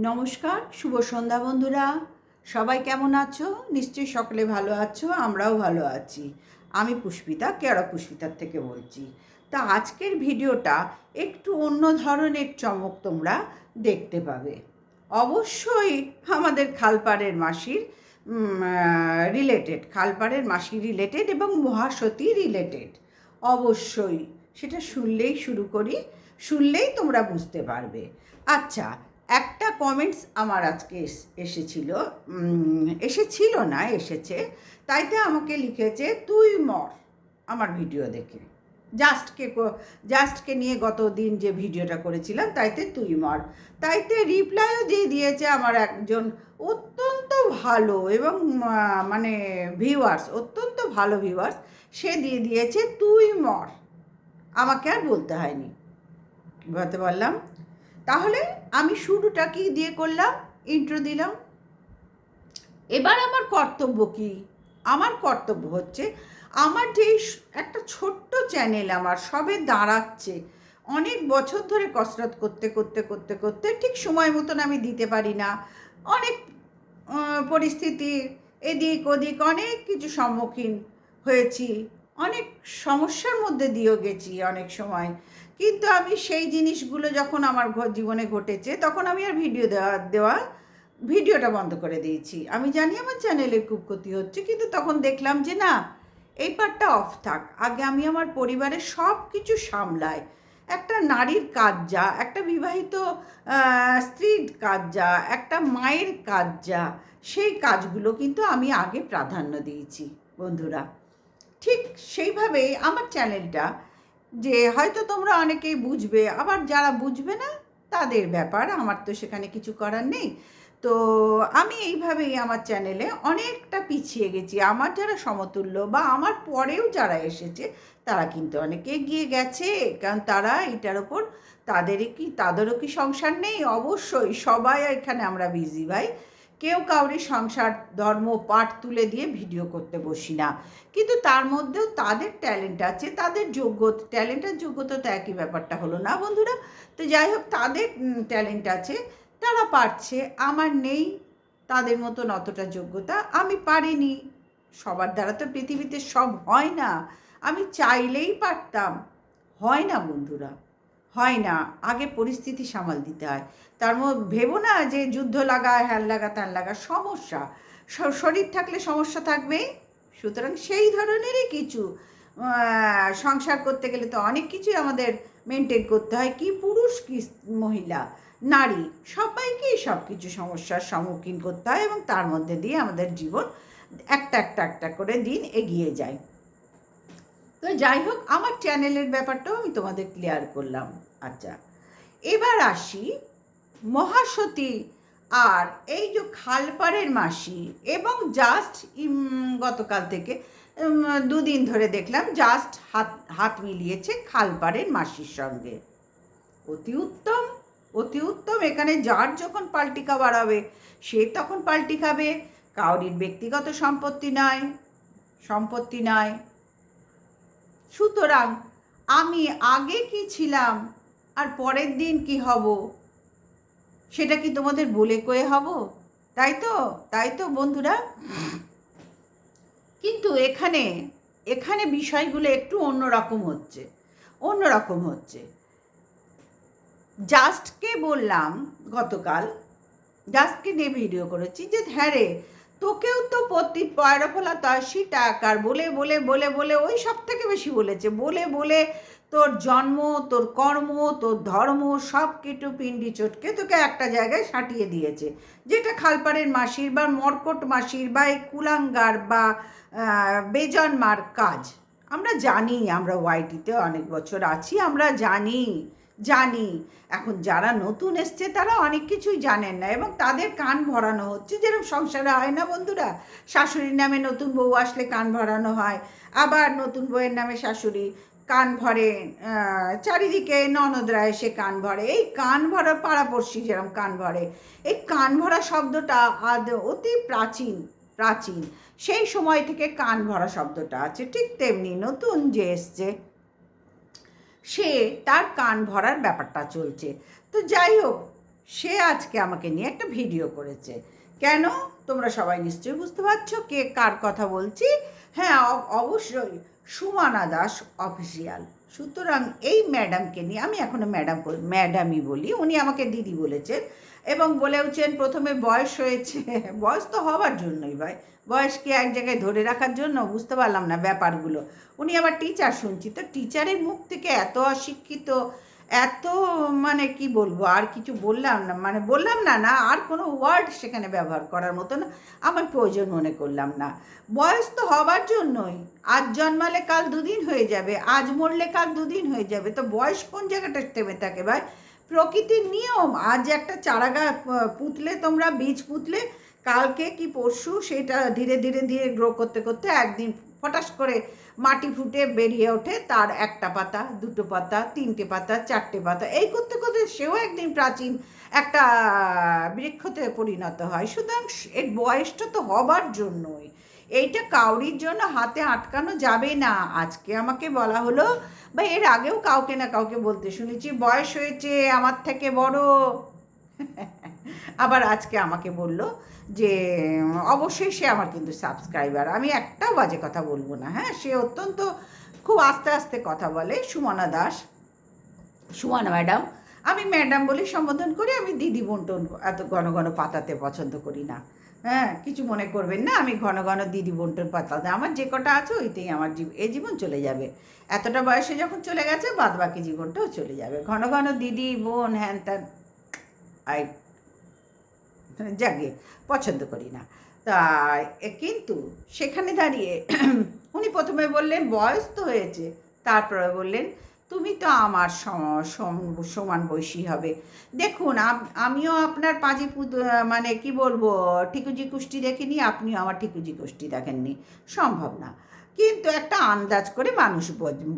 নমস্কার, শুভ সন্ধ্যা বন্ধুরা। সবাই কেমন আছো? নিশ্চয়ই সকলে ভালো আছো, আমরাও ভালো আছি। আমি পুষ্পিতা, কেয়ারা পুষ্পিতার থেকে বলছি। তা আজকের ভিডিওটা একটু অন্য ধরনের চমক তোমরা দেখতে পাবে। অবশ্যই আমাদের খালপাড়ের মাসির খালপাড়ের মাসি রিলেটেড এবং মহাসতী রিলেটেড। অবশ্যই সেটা শুনলেই তোমরা বুঝতে পারবে। আচ্ছা, একটা কমেন্টস আমার আজকে এসেছে, তাইতে আমাকে লিখেছে তুই মর আমার ভিডিও দেখে। জাস্টকে নিয়ে গত দিন যে ভিডিওটা করেছিলাম তাইতে তুই মর, তাইতে রিপ্লাইও দিয়ে দিয়েছে আমার একজন অত্যন্ত ভালো এবং অত্যন্ত ভালো ভিউয়ার্স। সে দিয়ে দিয়েছে তুই মর, আমাকে আর বলতে হয়নি। বুঝতে পারলাম। তাহলে আমি শুরুটা কি দিয়ে করলাম? ইন্ট্রো দিলাম। এবার আমার কর্তব্য কি? আমার কর্তব্য হচ্ছে, আমার যে একটা ছোট্ট চ্যানেল আমার সবে দাঁড়াচ্ছে, অনেক বছর ধরে কসরত করতে করতে করতে করতে ঠিক সময় মতন আমি দিতে পারি না। অনেক পরিস্থিতির এদিক ওদিক অনেক কিছু সম্মুখীন হয়েছি, অনেক সমস্যার মধ্যে দিয়েও গেছি অনেক সময়। কিন্তু আমি সেই জিনিসগুলো যখন আমার জীবনে ঘটেছে তখন আমি আর ভিডিওটা বন্ধ করে দিয়েছি। আমি জানি আমার চ্যানেলের খুব ক্ষতি হচ্ছে, কিন্তু তখন দেখলাম যে না, এই পার্টটা অফ থাক। আগে আমি আমার পরিবারের সব কিছু সামলাই। একটা নারীর কাজ যা, একটা বিবাহিত স্ত্রীর কাজ যা, একটা মায়ের কাজ যা, সেই কাজগুলো কিন্তু আমি আগে প্রাধান্য দিয়েছি বন্ধুরা। ঠিক সেইভাবেই আমার চ্যানেলটা, যে হয়তো তোমরা অনেকেই বুঝবে, আবার যারা বুঝবে না তাদের ব্যাপার, আমার তো সেখানে কিছু করার নেই। তো আমি এইভাবেই আমার চ্যানেলে অনেকটা পিছিয়ে গেছি। আমার যারা সমতুল্য বা আমার পরেও যারা এসেছে তারা কিন্তু অনেকে এগিয়ে গেছে, কারণ তারা এটার ওপর তাদেরও কি সংসার নেই? অবশ্যই সবাই এখানে আমরা বিজি ভাই। কেউ কাউরি সংসার ধর্ম পাঠ তুলে দিয়ে ভিডিও করতে বসি না, কিন্তু তার মধ্যেও তাদের ট্যালেন্ট আছে, তাদের ট্যালেন্ট আর যোগ্যতা তো একই ব্যাপারটা হলো না বন্ধুরা? তো যাই হোক, তাদের ট্যালেন্ট আছে, তারা পারছে, আমার নেই তাদের মতন অতটা যোগ্যতা, আমি পারিনি। সবার দ্বারা তো পৃথিবীতে সব হয় না। আমি চাইলেই পারতাম, হয় না বন্ধুরা, হয় না। আগে পরিস্থিতি সামাল দিতে হয়। তার মধ্যে ভেবো না যে যুদ্ধ লাগা, হ্যান লাগা, ত্যান লাগা, সমস্যা শরীর থাকলে সমস্যা থাকবেই। সুতরাং সেই ধরনেরই কিছু সংসার করতে গেলে তো অনেক কিছুই আমাদের মেনটেন করতে হয়, কি পুরুষ কি মহিলা নারী সবাইকেই সব কিছু সমস্যার সম্মুখীন করতে হয়, এবং তার মধ্যে দিয়ে আমাদের জীবন একটা করে দিন এগিয়ে যায়। তো যাই হোক, আমার চ্যানেলের ব্যাপারটাও আমি তোমাদের ক্লিয়ার করলাম। আচ্ছা, এবার আসি মহাসতী আর এই যে খালপাড়ের মাসি, এবং গতকাল থেকে দুদিন ধরে দেখলাম জাস্ট হাত মিলিয়েছে খালপাড়ের মাসির সঙ্গে। অতি উত্তম, অতি উত্তম। এখানে যার যখন পাল্টিকা বাড়াবে সে তখন পাল্টি খাবে, কাউরির ব্যক্তিগত সম্পত্তি নয়। সুতরাং আমি আগে কি ছিলাম আর পরের দিন কি হব সেটা কি তোমাদের বলে কয়ে হব? তাই তো বন্ধুরা। কিন্তু এখানে বিষয়গুলো একটু অন্যরকম হচ্ছে। জাস্টকে বললাম গতকাল, জাস্টকে নিয়ে ভিডিও করেছি যে হ্যাঁ রে, তোকেও তো প্রতি পয়রাফলা 80 টাকার বলে বলে বলে বলে ওই সব থেকে বেশি বলেছে, বলে বলে তোর জন্ম, তোর কর্ম, তোর ধর্ম সব কেটু পিন্ডি চটকে তোকে একটা জায়গায় সাঁটিয়ে দিয়েছে, যেটা খালপাড়ের মাসির বা মর্কট মাসির বা এই কুলাঙ্গার বা বেজন্মার কাজ। আমরা জানি, আমরা ওয়াইটিতে অনেক বছর আছি, আমরা জানি। এখন যারা নতুন এসছে তারা অনেক কিছুই জানেন না, এবং তাদের কান ভরানো হচ্ছে, যেরকম সংসারে হয় না বন্ধুরা? শাশুড়ির নামে নতুন বউ আসলে কান ভরানো হয়, আবার নতুন বউয়ের নামে শাশুড়ি কান ভরে, চারিদিকে ননদরা এসে কান ভরে। এই কান ভরা পাড়াপড়শি যেরকম কান ভরে, এই কান ভরা শব্দটা অতি প্রাচীন সেই সময় থেকে কান ভরা শব্দটা আছে। ঠিক তেমনি নতুন যে এসছে সে তার কান ভরার ব্যাপারটা চলছে। তো যাই হোক, সে আজকে আমাকে নিয়ে একটা ভিডিও করেছে। কেন? তোমরা সবাই নিশ্চয়ই বুঝতে পারছো কে কার কথা বলছি। হ্যাঁ, অবশ্যই সুমনা দাস অফিসিয়াল। সুতরাং এই ম্যাডামকে নিয়ে, আমি এখনও ম্যাডামই বলি, উনি আমাকে দিদি বলেছেন এবং বলেওছেন প্রথমে বয়স হয়েছে। বয়স তো হওয়ার জন্যই ভাই, বয়সকে এক জায়গায় ধরে রাখার জন্য, বুঝতে পারলাম না ব্যাপারগুলো। উনি আবার টিচার শুনছি, তো টিচারের মুখ থেকে এত অশিক্ষিত, এত মানে কি বলবো, আর কিছু বললাম না, মানে বললাম না, না আর কোনো ওয়ার্ড সেখানে ব্যবহার করার মতো না, আমার প্রয়োজন মনে করলাম না। বয়স তো হবার জন্যই, আজ জন্মালে কাল দুদিন হয়ে যাবে, আজ মরলে কাল দুদিন হয়ে যাবে, তো বয়স কোন জায়গাটা থেমে থাকে ভাই? প্রকৃতির নিয়ম, আজ একটা চারাগাছ পুঁতলে, তোমরা বীজ পুঁতলে, কালকে কি পরশু সেটা ধীরে ধীরে ধীরে গ্রো করতে করতে একদিন ফটাস করে মাটি ফুটে বেরিয়ে ওঠে, তার একটা পাতা, দুটো পাতা, তিনটে পাতা, চারটে পাতা, এই করতে করতে সেও একদিন প্রাচীন একটা বৃক্ষতে পরিণত হয়। সুতরাং এর বয়সটা তো হবার জন্যই, এইটা কাউরির জন্য হাতে আটকানো যাবে না। আজকে আমাকে বলা হলো, বা এর আগেও কাউকে না কাউকে বলতে শুনেছি বয়স হয়েছে আমার থেকে বড়। আবার আজকে আমাকে বলল যে অবশ্যই সে আমার কিন্তু সাবস্ক্রাইবার, আমি একটাও বাজে কথা বলবো না। হ্যাঁ, সে অত্যন্ত খুব আস্তে আস্তে কথা বলে, সুমনা দাস, সুমনা ম্যাডাম। আমি ম্যাডাম বলে সম্বোধন করি, আমি দিদি বন্টন এত ঘন ঘন পাতাতে পছন্দ করি না। হ্যাঁ, কিছু মনে করবেন না, আমি ঘন ঘন দিদি বন্টন পাতাতে, আমার যে কটা আছে ওইতেই আমার এই জীবন চলে যাবে। এতটা বয়সে যখন চলে গেছে, বাদ বাকি জীবনটাও চলে যাবে। ঘন ঘন দিদি বোন হ্যান ত্যান আই যাকে পছন্দ করি না। তা কিন্তু সেখানে দাঁড়িয়ে উনি প্রথমে বললেন বয়স তো হয়েছে, তারপরে বললেন তুমি তো আমার সমান বয়সী হবে। দেখুন, আমিও আপনার পাঁজি মানে কি বলবো, ঠিকুজি কুষ্টি দেখিনি, আপনিও আমার ঠিকুজি কুষ্টি দেখেননি, সম্ভব না। কিন্তু একটা আন্দাজ করে মানুষ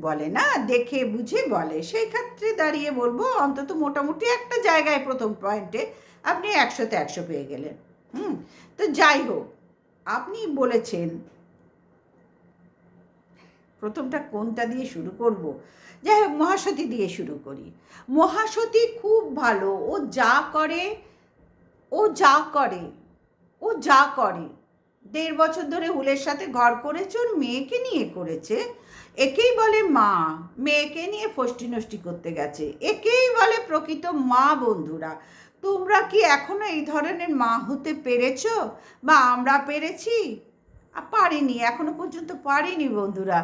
বলে না, দেখে বুঝে বলে, সেই ক্ষেত্রে দাঁড়িয়ে বলবো অন্তত মোটামুটি একটা জায়গায় প্রথম পয়েন্টে আপনি 100তে 100 পেয়ে গেলেন। তো যাই হোক, আপনি বলেছেন, প্রথমটা কোনটা দিয়ে শুরু করব? যাই হোক, মহাসতী দিয়ে শুরু করি। মহাসতী খুব ভালো, ও যা করে, ও যা করে, ও যা করে, 1.5 বছর ধরে হুলের সাথে ঘর করেছে, ওর মেয়েকে নিয়ে করেছে। একেই বলে মা, মেয়েকে নিয়ে ফষ্টি নষ্টি করতে গেছে, একেই বলে প্রকৃত মা। বন্ধুরা, তোমরা কি এখনো এই ধরনের মা হতে পেরেছো? বা আমরা পেরেছি? পারিনি, এখনো পর্যন্ত পারিনি বন্ধুরা।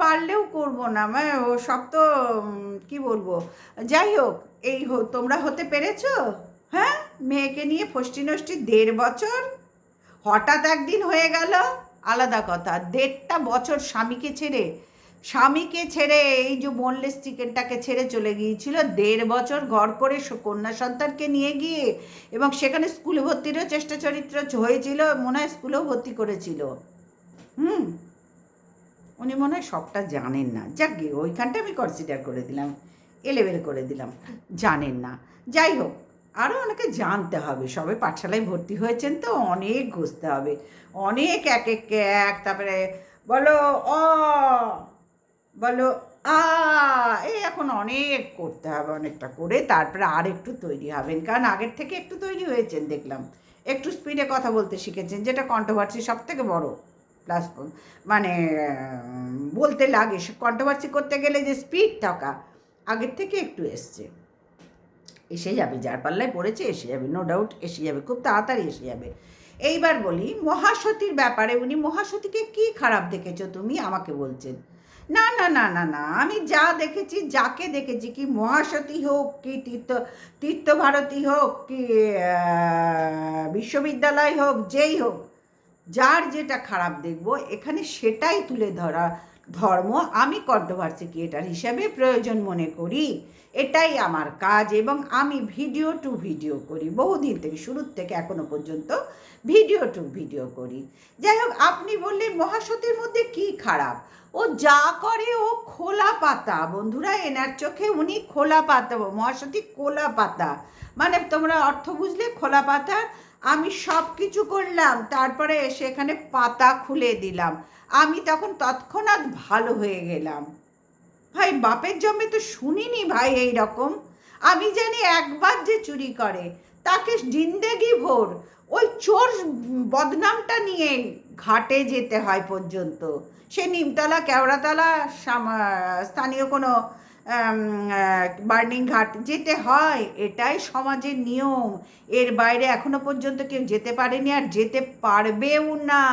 পারলেও করবো না, মানে ও সব তো কি বলবো। যাই হোক, তোমরা হতে পেরেছো? হ্যাঁ, মেয়েকে নিয়ে ফষ্টি নষ্টি 1.5 বছর, হঠাৎ একদিন হয়ে গেল আলাদা কথা। 1.5টা বছর স্বামীকে ছেড়ে এই যে বোনলেস চিকেনটাকে ছেড়ে চলে গিয়েছিল, 1.5 বছর ঘর করে কন্যা সন্তানকে নিয়ে গিয়ে, এবং সেখানে স্কুলে ভর্তিরও চেষ্টা চরিত্র হয়েছিল, মনে হয় স্কুলেও ভর্তি করেছিল। উনি মনে হয় সবটা জানেন না, যাক গিয়ে ওইখানটা আমি কনসিডার করে দিলাম, এলেবেল করে দিলাম, জানেন না। যাই হোক, আরও অনেকে জানতে হবে, সবে পাঠশালায় ভর্তি হয়েছেন তো অনেক ঘুষতে হবে, অনেক এক এক, তারপরে বলো অ, বলো আ, এই এখন অনেক করতে হবে, অনেকটা করে তারপরে আর একটু তৈরি হবেন, কারণ আগের থেকে একটু তৈরি হয়েছেন দেখলাম, একটু স্পিডে কথা বলতে শিখেছেন, যেটা কন্ট্রোভার্সি সব থেকে বড় প্লাস, মানে বলতে লাগে কন্ট্রোভার্সি করতে গেলে যে স্পিড থাকা, আগের থেকে একটু এসছে, এসে যাবে, যার পাল্লায় পড়েছে এসে যাবে, নো ডাউট এসে যাবে, খুব তাড়াতাড়ি এসে যাবে। এইবার বলি মহাসতীর ব্যাপারে, উনি মহাসতীকে কি খারাপ দেখেছো তুমি আমাকে বলছেন? না না না না না, আমি যা দেখেছি, যাকে দেখেছি, কি মহাসতী হোক, কি তীর্থভারতী হোক, কি বিশ্ববিদ্যালয় হোক, যেই হোক, যার যেটা খারাপ দেখব এখানে সেটাই তুলে ধরা ধর্ম। আমি কন্ট্রোভার্সি ক্রিয়েটার হিসেবে প্রয়োজন মনে করি, এটাই আমার কাজ, এবং আমি ভিডিও টু ভিডিও করি, বহুদিন থেকে, শুরুর থেকে এখনো পর্যন্ত ভিডিও টু ভিডিও করি। যাই হোক, আপনি বললেন মহাসতীর মধ্যে কি খারাপ? ও যা করে ও খোলা পাতা, বন্ধুরা, এনার চোখে উনি খোলা পাতা, মহাসতী খোলা পাতা, মানে তোমরা অর্থ বুঝলে খোলা পাতা। আমি সব কিছু করলাম, তারপরে এসে এখানে পাতা খুলে দিলাম, আমি তখন তৎক্ষণাৎ ভালো হয়ে গেলাম। ভাই, বাপের জন্মে তো শুনিনি ভাই এই রকম। আমি জানি একবার যে চুরি করে তাকে জিন্দেগি ভোর ওই চোর বদনামটা নিয়ে ঘাটে যেতে হয় পর্যন্ত। সে নিমতলা, কেওড়াতলা, স্থানীয় কোনো বার্নিং ঘাট যেতে হয়, এটাই সমাজের নিয়ম। এর বাইরে এখনো পর্যন্ত কেউ যেতে পারেনি, আর যেতে পারবেও না।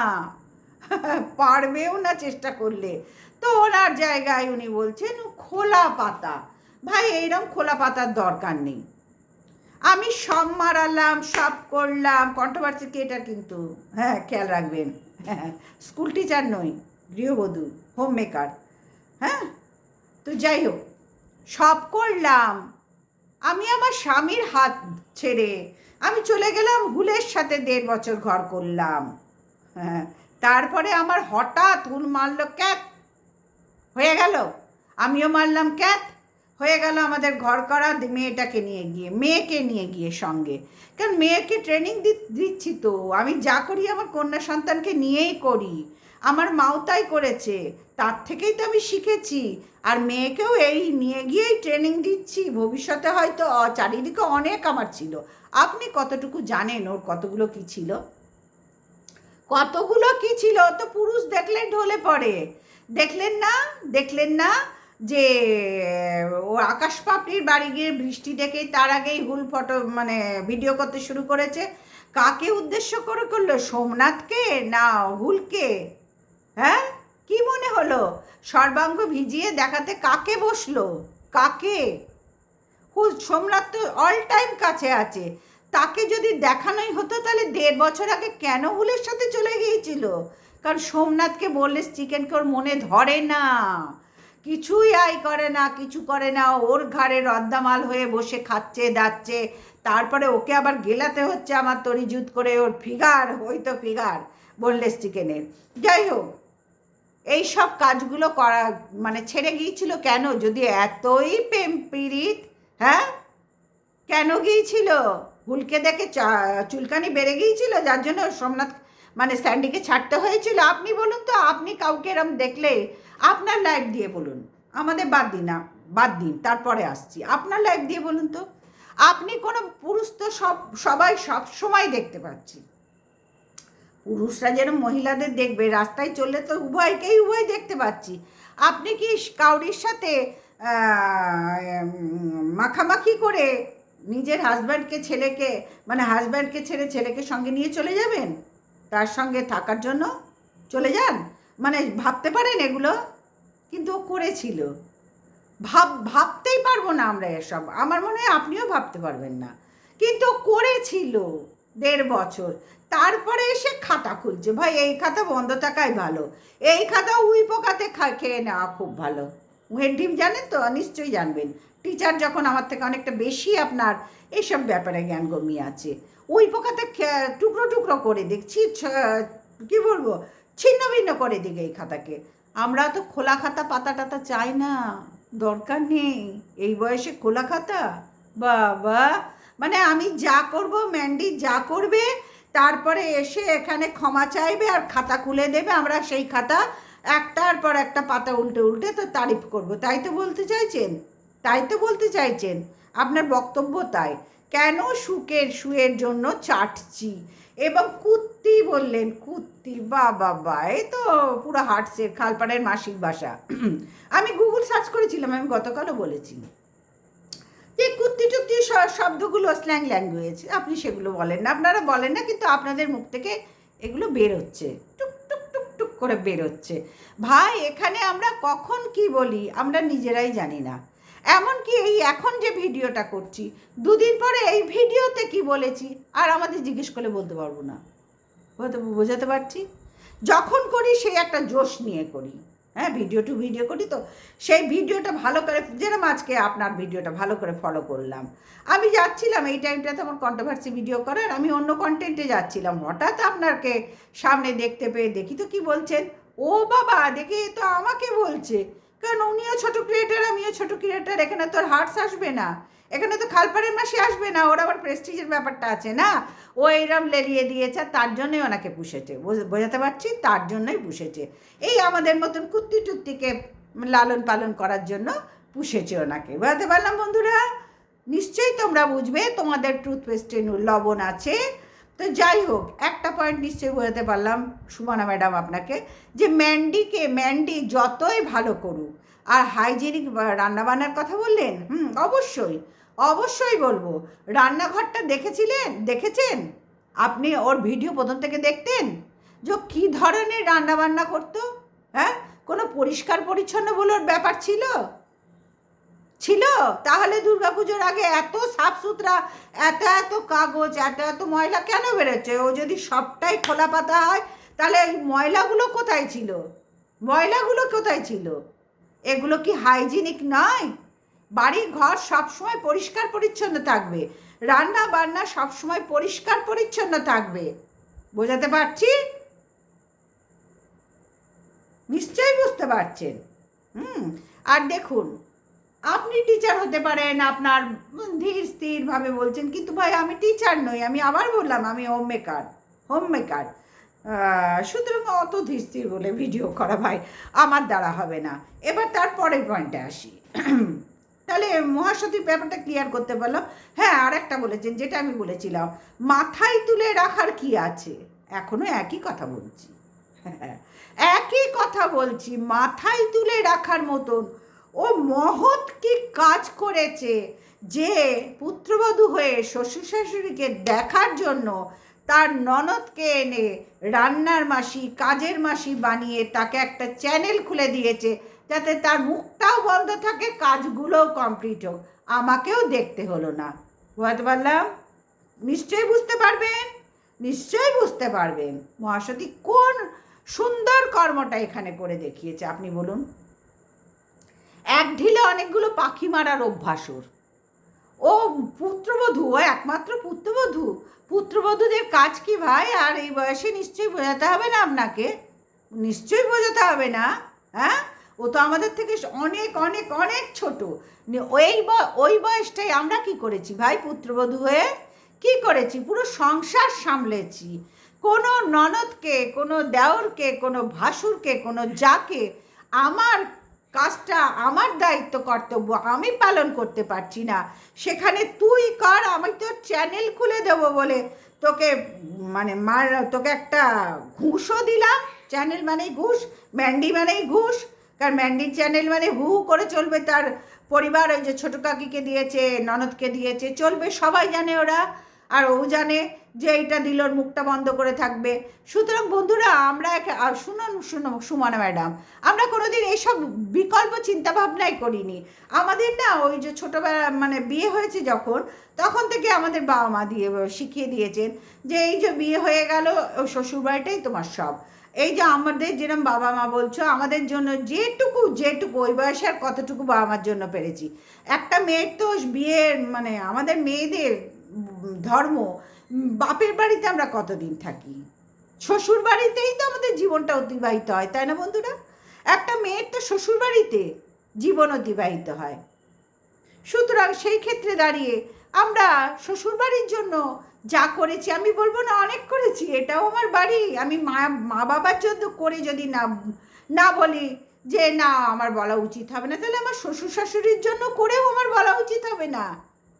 পারবেও না চেষ্টা করলে। তো ওনার জায়গায় উনি বলছেন খোলা পাতা। ভাই এইরকম খোলা পাতার দরকার নেই। আমি সব মারালাম, সব করলাম, কন্ট্রোভার্সি ক্রিয়েটার কিন্তু, হ্যাঁ খেয়াল রাখবেন, হ্যাঁ স্কুল টিচার নই, গৃহবধূ, হোম মেকার। হ্যাঁ, তো যাই হোক, সব করলাম। আমি আমার স্বামীর হাত ছেড়ে আমি চলে গেলাম হুলের সাথে 1.5 বছর ঘর করলাম। হ্যাঁ, তারপরে আমার হঠাৎ হুল মারল, ক্যাত হয়ে গেল, আমিও মারলাম ক্যাত হয়ে গেল। আমাদের ঘর করা মেয়েটাকে মেয়েকে নিয়ে গিয়ে সঙ্গে, কারণ মেয়েকে ট্রেনিং দিচ্ছি। তো আমি যা করি আমার কন্যা সন্তানকে নিয়েই করি, আমার মাও তাই করেছে, তার থেকেই তো আমি শিখেছি। আর মেয়েকেও এই নিয়ে গিয়েই ট্রেনিং দিচ্ছি। ভবিষ্যতে হয়তো চারিদিকে অনেক আমার ছিল, আপনি কতটুকু জানেন ওর কতগুলো কি ছিল, কতগুলো কি ছিল। তো পুরুষ দেখলে ঢলে পড়ে। দেখলেন না যে ও আকাশ পাপড়ির বাড়ি গিয়ে বৃষ্টি ডেকে তার আগেই হুল ফটো মানে ভিডিও করতে শুরু করেছে। কাকে উদ্দেশ্য করে করলো? সোমনাথকে না হুলকে? হ্যাঁ, কি মনে হলো সর্বাঙ্গ ভিজিয়ে দেখাতে কাকে বসলো? কাকে? হুল সোমনাথ তো অল টাইম কাছে আছে, তাকে যদি দেখানোই হতো তাহলে 1.5 বছর আগে কেন হুলের সাথে চলে গিয়েছিল? কারণ সোমনাথকে বললে চিকেনকে ওর মনে ধরে না, কিছুই করে না, কিছু করে না, ওর ঘাড়ে রদ্দামাল হয়ে বসে খাচ্ছে দাচ্ছে, তারপরে ওকে আবার গেলাতে হচ্ছে আমার তরিজুত করে, ওর ফিগার ওই তো ফিগার বোনলেস চিকেনের। যাই হোক, এই সব কাজগুলো করা মানে ছেড়ে গিয়েছিল কেন? যদি এতই প্রেম পীড়িত, হ্যাঁ কেন গিয়েছিল? হুলকে দেখে চুলকানি বেড়ে গিয়েছিল, যার জন্য সোমনাথ মানে স্যান্ডিকে ছাড়তে হয়েছিল? আপনি বলুন তো, আপনি কাউকে এরম দেখলে আপনার লাইফ দিয়ে বলুন, আমাদের বাদ দিন তারপরে আসছি, আপনার লাইফ দিয়ে বলুন তো। আপনি কোনো পুরুষ তো সবাই সব সময় দেখতে পাচ্ছি, পুরুষরা যেন মহিলাদের দেখবে, রাস্তায় চললে তো উভয় দেখতে পাচ্ছি। আপনি কি কাউরির সাথে মাখামাখি করে নিজের ছেড়ে ছেলেকে সঙ্গে নিয়ে চলে যাবেন? তার সঙ্গে থাকার জন্য চলে যান? মানে ভাবতে পারেন এগুলো? কিন্তু ও করেছিল। ভাবতেই পারবো না আমরা এসব, আমার মনে হয় আপনিও ভাবতে পারবেন না, কিন্তু করেছিল 1.5 বছর। তারপরে এসে খাতা খুলছে। ভাই এই খাতা বন্ধ থাকাই ভালো, এই খাতা উই পোকাতে খেয়ে নেওয়া খুব ভালো। উহের ডিম জানেন তো? নিশ্চয়ই জানবেন। টিচার যখন আমার থেকে অনেকটা বেশি আপনার এইসব ব্যাপারে জ্ঞানগম্যি আছে। উই পোকাতে টুকরো টুকরো করে দেখছি, কি বলবো, ছিন্ন ভিন্ন করে দিকে এই খাতাকে। আমরা তো খোলা খাতা পাতা টাতা চাই না, দরকার নেই এই বয়সে খোলা খাতা। বাবা, মানে আমি যা করব, ম্যান্ডি যা করবে, তারপরে এসে এখানে ক্ষমা চাইবে আর খাতা খুলে দেবে, আমরা সেই খাতা একটার পর একটা পাতা উল্টে তো তারিফ করব। তাই তো বলতে চাইছেন, আপনার বক্তব্য তাই। কেন শুয়ের জন্য চাটছি? এবং কুত্তি বললেন, কুত্তি, বাবা এই তো পুরো হার্টসের খালপাড়ের মাসির বাসা। আমি গুগল সার্চ করেছিলাম, আমি গতকালও বলেছি যে কুত্তি টুত্তি শব্দগুলো স্ল্যাং ল্যাঙ্গুয়েজ, আপনি সেগুলো বলেন না, আপনারা বলেন না, কিন্তু আপনাদের মুখ থেকে এগুলো বেরোচ্ছে, টুক টুক টুক টুক করে বেরোচ্ছে। ভাই এখানে আমরা কখন কি বলি আমরা নিজেরাই জানি না। এমনকি এই এখন যে ভিডিওটা করছি, 2 দিন পরে এই ভিডিওতে কি বলেছি আর আমাদের জিজ্ঞেস করলে বলতে পারবো না। বোঝাতে পারছি? যখন করি সেই একটা জোশ নিয়ে করি, হ্যাঁ ভিডিও করি, তো সেই ভিডিওটা ভালো করে, যেরকম আজকে আপনার ভিডিওটা ভালো করে ফলো করলাম। আমি যাচ্ছিলাম এই টাইমটাতে আমার কন্ট্রোভার্সি ভিডিও করার, আমি অন্য কন্টেন্টে যাচ্ছিলাম, হঠাৎ আপনাকে সামনে দেখতে পেয়ে দেখি তো কি বলছেন, ও বাবা, দেখে তো আমাকে বলছে, কারণ উনিও ছোটো ক্রিয়েটার, আমিও ছোটো ক্রিয়েটার, এখানে তো আর হার্টস আসবে না, এখানে তো খালপাড়ের মাসি আসবে না, ওর আবার প্রেস্টিজের ব্যাপারটা আছে না, ও এইরম লেলিয়ে দিয়েছে, তার জন্যই ওনাকে পুষেছে, বোঝাতে পারছি, তার জন্যই পুষেছে। এই আমাদের মতন কুত্তি টুত্তিকে লালন পালন করার জন্য পুষেছে ওনাকে, বোঝাতে পারলাম বন্ধুরা? নিশ্চয়ই তোমরা বুঝবে তোমাদের টুথপেস্টে লবণ আছে। তো যাই হোক, একটা পয়েন্ট নিশ্চয়ই বোঝাতে পারলাম সুমনা ম্যাডাম আপনাকে, যে ম্যান্ডি যতই ভালো করুক, আর হাইজেনিক রান্নাবান্নার কথা বললেন, অবশ্যই অবশ্যই বলবো। রান্নাঘরটা দেখেছেন আপনি? ওর ভিডিও প্রথম থেকে দেখতেন যে কী ধরনের রান্নাবান্না করতো? হ্যাঁ, কোনো পরিষ্কার পরিচ্ছন্ন বলে ওর ব্যাপার ছিল? তাহলে দুর্গাপুজোর আগে এত সাফ সুতরা, এত কাগজ, এত ময়লা কেন বেরোচ্ছে? ও যদি সবটাই খোলা পাতা হয়, তাহলে এই ময়লাগুলো কোথায় ছিল? এগুলো কি হাইজিনিক নয়? বাড়ি ঘর সবসময় পরিষ্কার পরিচ্ছন্ন থাকবে, রান্না বান্না সবসময় পরিষ্কার পরিচ্ছন্ন থাকবে। বোঝাতে পারছি? নিশ্চয়ই বুঝতে পারছেন। আর দেখুন, আপনি টিচার হতে পারেন, আপনার ধীর স্থিরভাবে বলছেন, কিন্তু ভাই আমি টিচার নই, আমি আবার বললাম আমি হোম মেকার। সুতরাং অত ধীর স্থির বলে ভিডিও করা ভাই আমার দ্বারা হবে না। এবার তারপরের পয়েন্টে আসি। তাহলে মহাসতীর ব্যাপারটা ক্লিয়ার করতে পারলাম। হ্যাঁ, আর একটা বলেছেন, যেটা আমি বলেছিলাম, মাথায় তুলে রাখার কি আছে? এখনও একই কথা বলছি, মাথায় তুলে রাখার মতন ও মহৎ কি কাজ করেছে, যে পুত্রবধূ হয়ে শ্বশুর শাশুড়িকে দেখার জন্য তার ননদকে এনে রান্নার মাসি, কাজের মাসি বানিয়ে তাকে একটা চ্যানেল খুলে দিয়েছে, যাতে তার মুখটাও বন্ধ থাকে, কাজগুলোও কমপ্লিট হোক। আমাকেও দেখতে হলো না। বুঝতে পারলাম? নিশ্চয়ই বুঝতে পারবেন মহাসতী কোন সুন্দর কর্মটা এখানে করে দেখিয়েছে। আপনি বলুন, এক ঢিলে অনেকগুলো পাখি মারার অভ্যাস ওর। ও পুত্রবধূ, ও একমাত্র পুত্রবধূদের কাজ কি ভাই? আর এই বয়সে নিশ্চয়ই বোঝাতে হবে না আপনাকে, নিশ্চয়ই বোঝাতে হবে না। হ্যাঁ, ও তো আমাদের থেকে অনেক অনেক অনেক ছোট। ওই বয়সটাই আমরা কি করেছি ভাই? পুত্রবধূ হয়ে কি করেছি? পুরো সংসার সামলেছি। কোনো ননদকে, কোনো দেওরকে, কোনো ভাসুরকে, কোনো যাকে আমার কাজটা, আমার দায়িত্ব কর্তব্য আমি পালন করতে পারছি না, সেখানে তুই কর, আমি তোর চ্যানেল খুলে দেবো বলে তোকে তোকে একটা ঘুষও দিলাম। চ্যানেল মানেই ঘুষ, ম্যান্ডি মানেই ঘুষ। কারণ ম্যান্ডির চ্যানেল মানে হু করে চলবে, তার পরিবার ওই যে ছোটো কাকিকে দিয়েছে, ননদকে দিয়েছে, চলবে, সবাই জানে ওরা। আর ও জানে যে এইটা দিল ওর মুখটা বন্ধ করে থাকবে। সুতরাং বন্ধুরা, আমরা শুনুন সুমনা ম্যাডাম, আমরা কোনোদিন এইসব বিকল্প চিন্তাভাবনাই করিনি। আমাদের না ওই যে ছোটোবেলা বিয়ে হয়েছে যখন, তখন থেকে আমাদের বাবা মা শিখিয়ে দিয়েছেন যে এই যে বিয়ে হয়ে গেল, ওই শ্বশুরবাড়িটাই তোমার সব। এই যে আমাদের যেরকম বাবা মা বলছো, আমাদের জন্য যেটুকু ওই বয়সে আর কতটুকু বাবা মার জন্য পেরেছি। একটা মেয়ের তো বিয়ের আমাদের মেয়েদের ধর্ম, বাপের বাড়িতে আমরা কতদিন থাকি, শ্বশুর বাড়িতেই তো আমাদের জীবনটা অতিবাহিত হয়, তাই না বন্ধুরা? একটা মেয়ের তো শ্বশুর বাড়িতে জীবন অতিবাহিত হয়। সুতরাং সেই ক্ষেত্রে দাঁড়িয়ে আমরা শ্বশুরবাড়ির জন্য যা করেছি, আমি বলবো না অনেক করেছি, এটাও আমার বাড়ি, আমি মা বাবার জন্য করে যদি না বলি যে না আমার বলা উচিত হবে না, তাহলে আমার শ্বশুর শাশুড়ির জন্য করেও আমার বলা উচিত হবে না।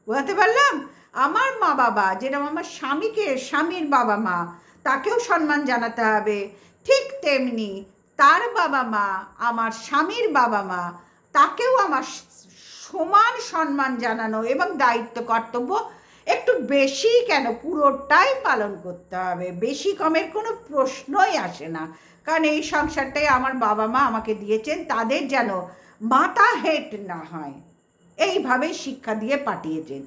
বুঝতে পারলাম? আমার মা বাবা যেরকম আমার স্বামীর বাবা মা, তাকেও সম্মান জানাতে হবে, ঠিক তেমনি তার বাবা মা, আমার স্বামীর বাবা মা, তাকেও আমার সমান সম্মান জানানো এবং দায়িত্ব কর্তব্য একটু বেশি কেন, পুরোটাই পালন করতে হবে। বেশি কমের কোনো প্রশ্নই আসে না। কারণ এই সংসারটাই আমার বাবা মা আমাকে দিয়েছেন, তাদের যেন মাথা হেঁট না হয়, এইভাবেই শিক্ষা দিয়ে পাঠিয়েছেন।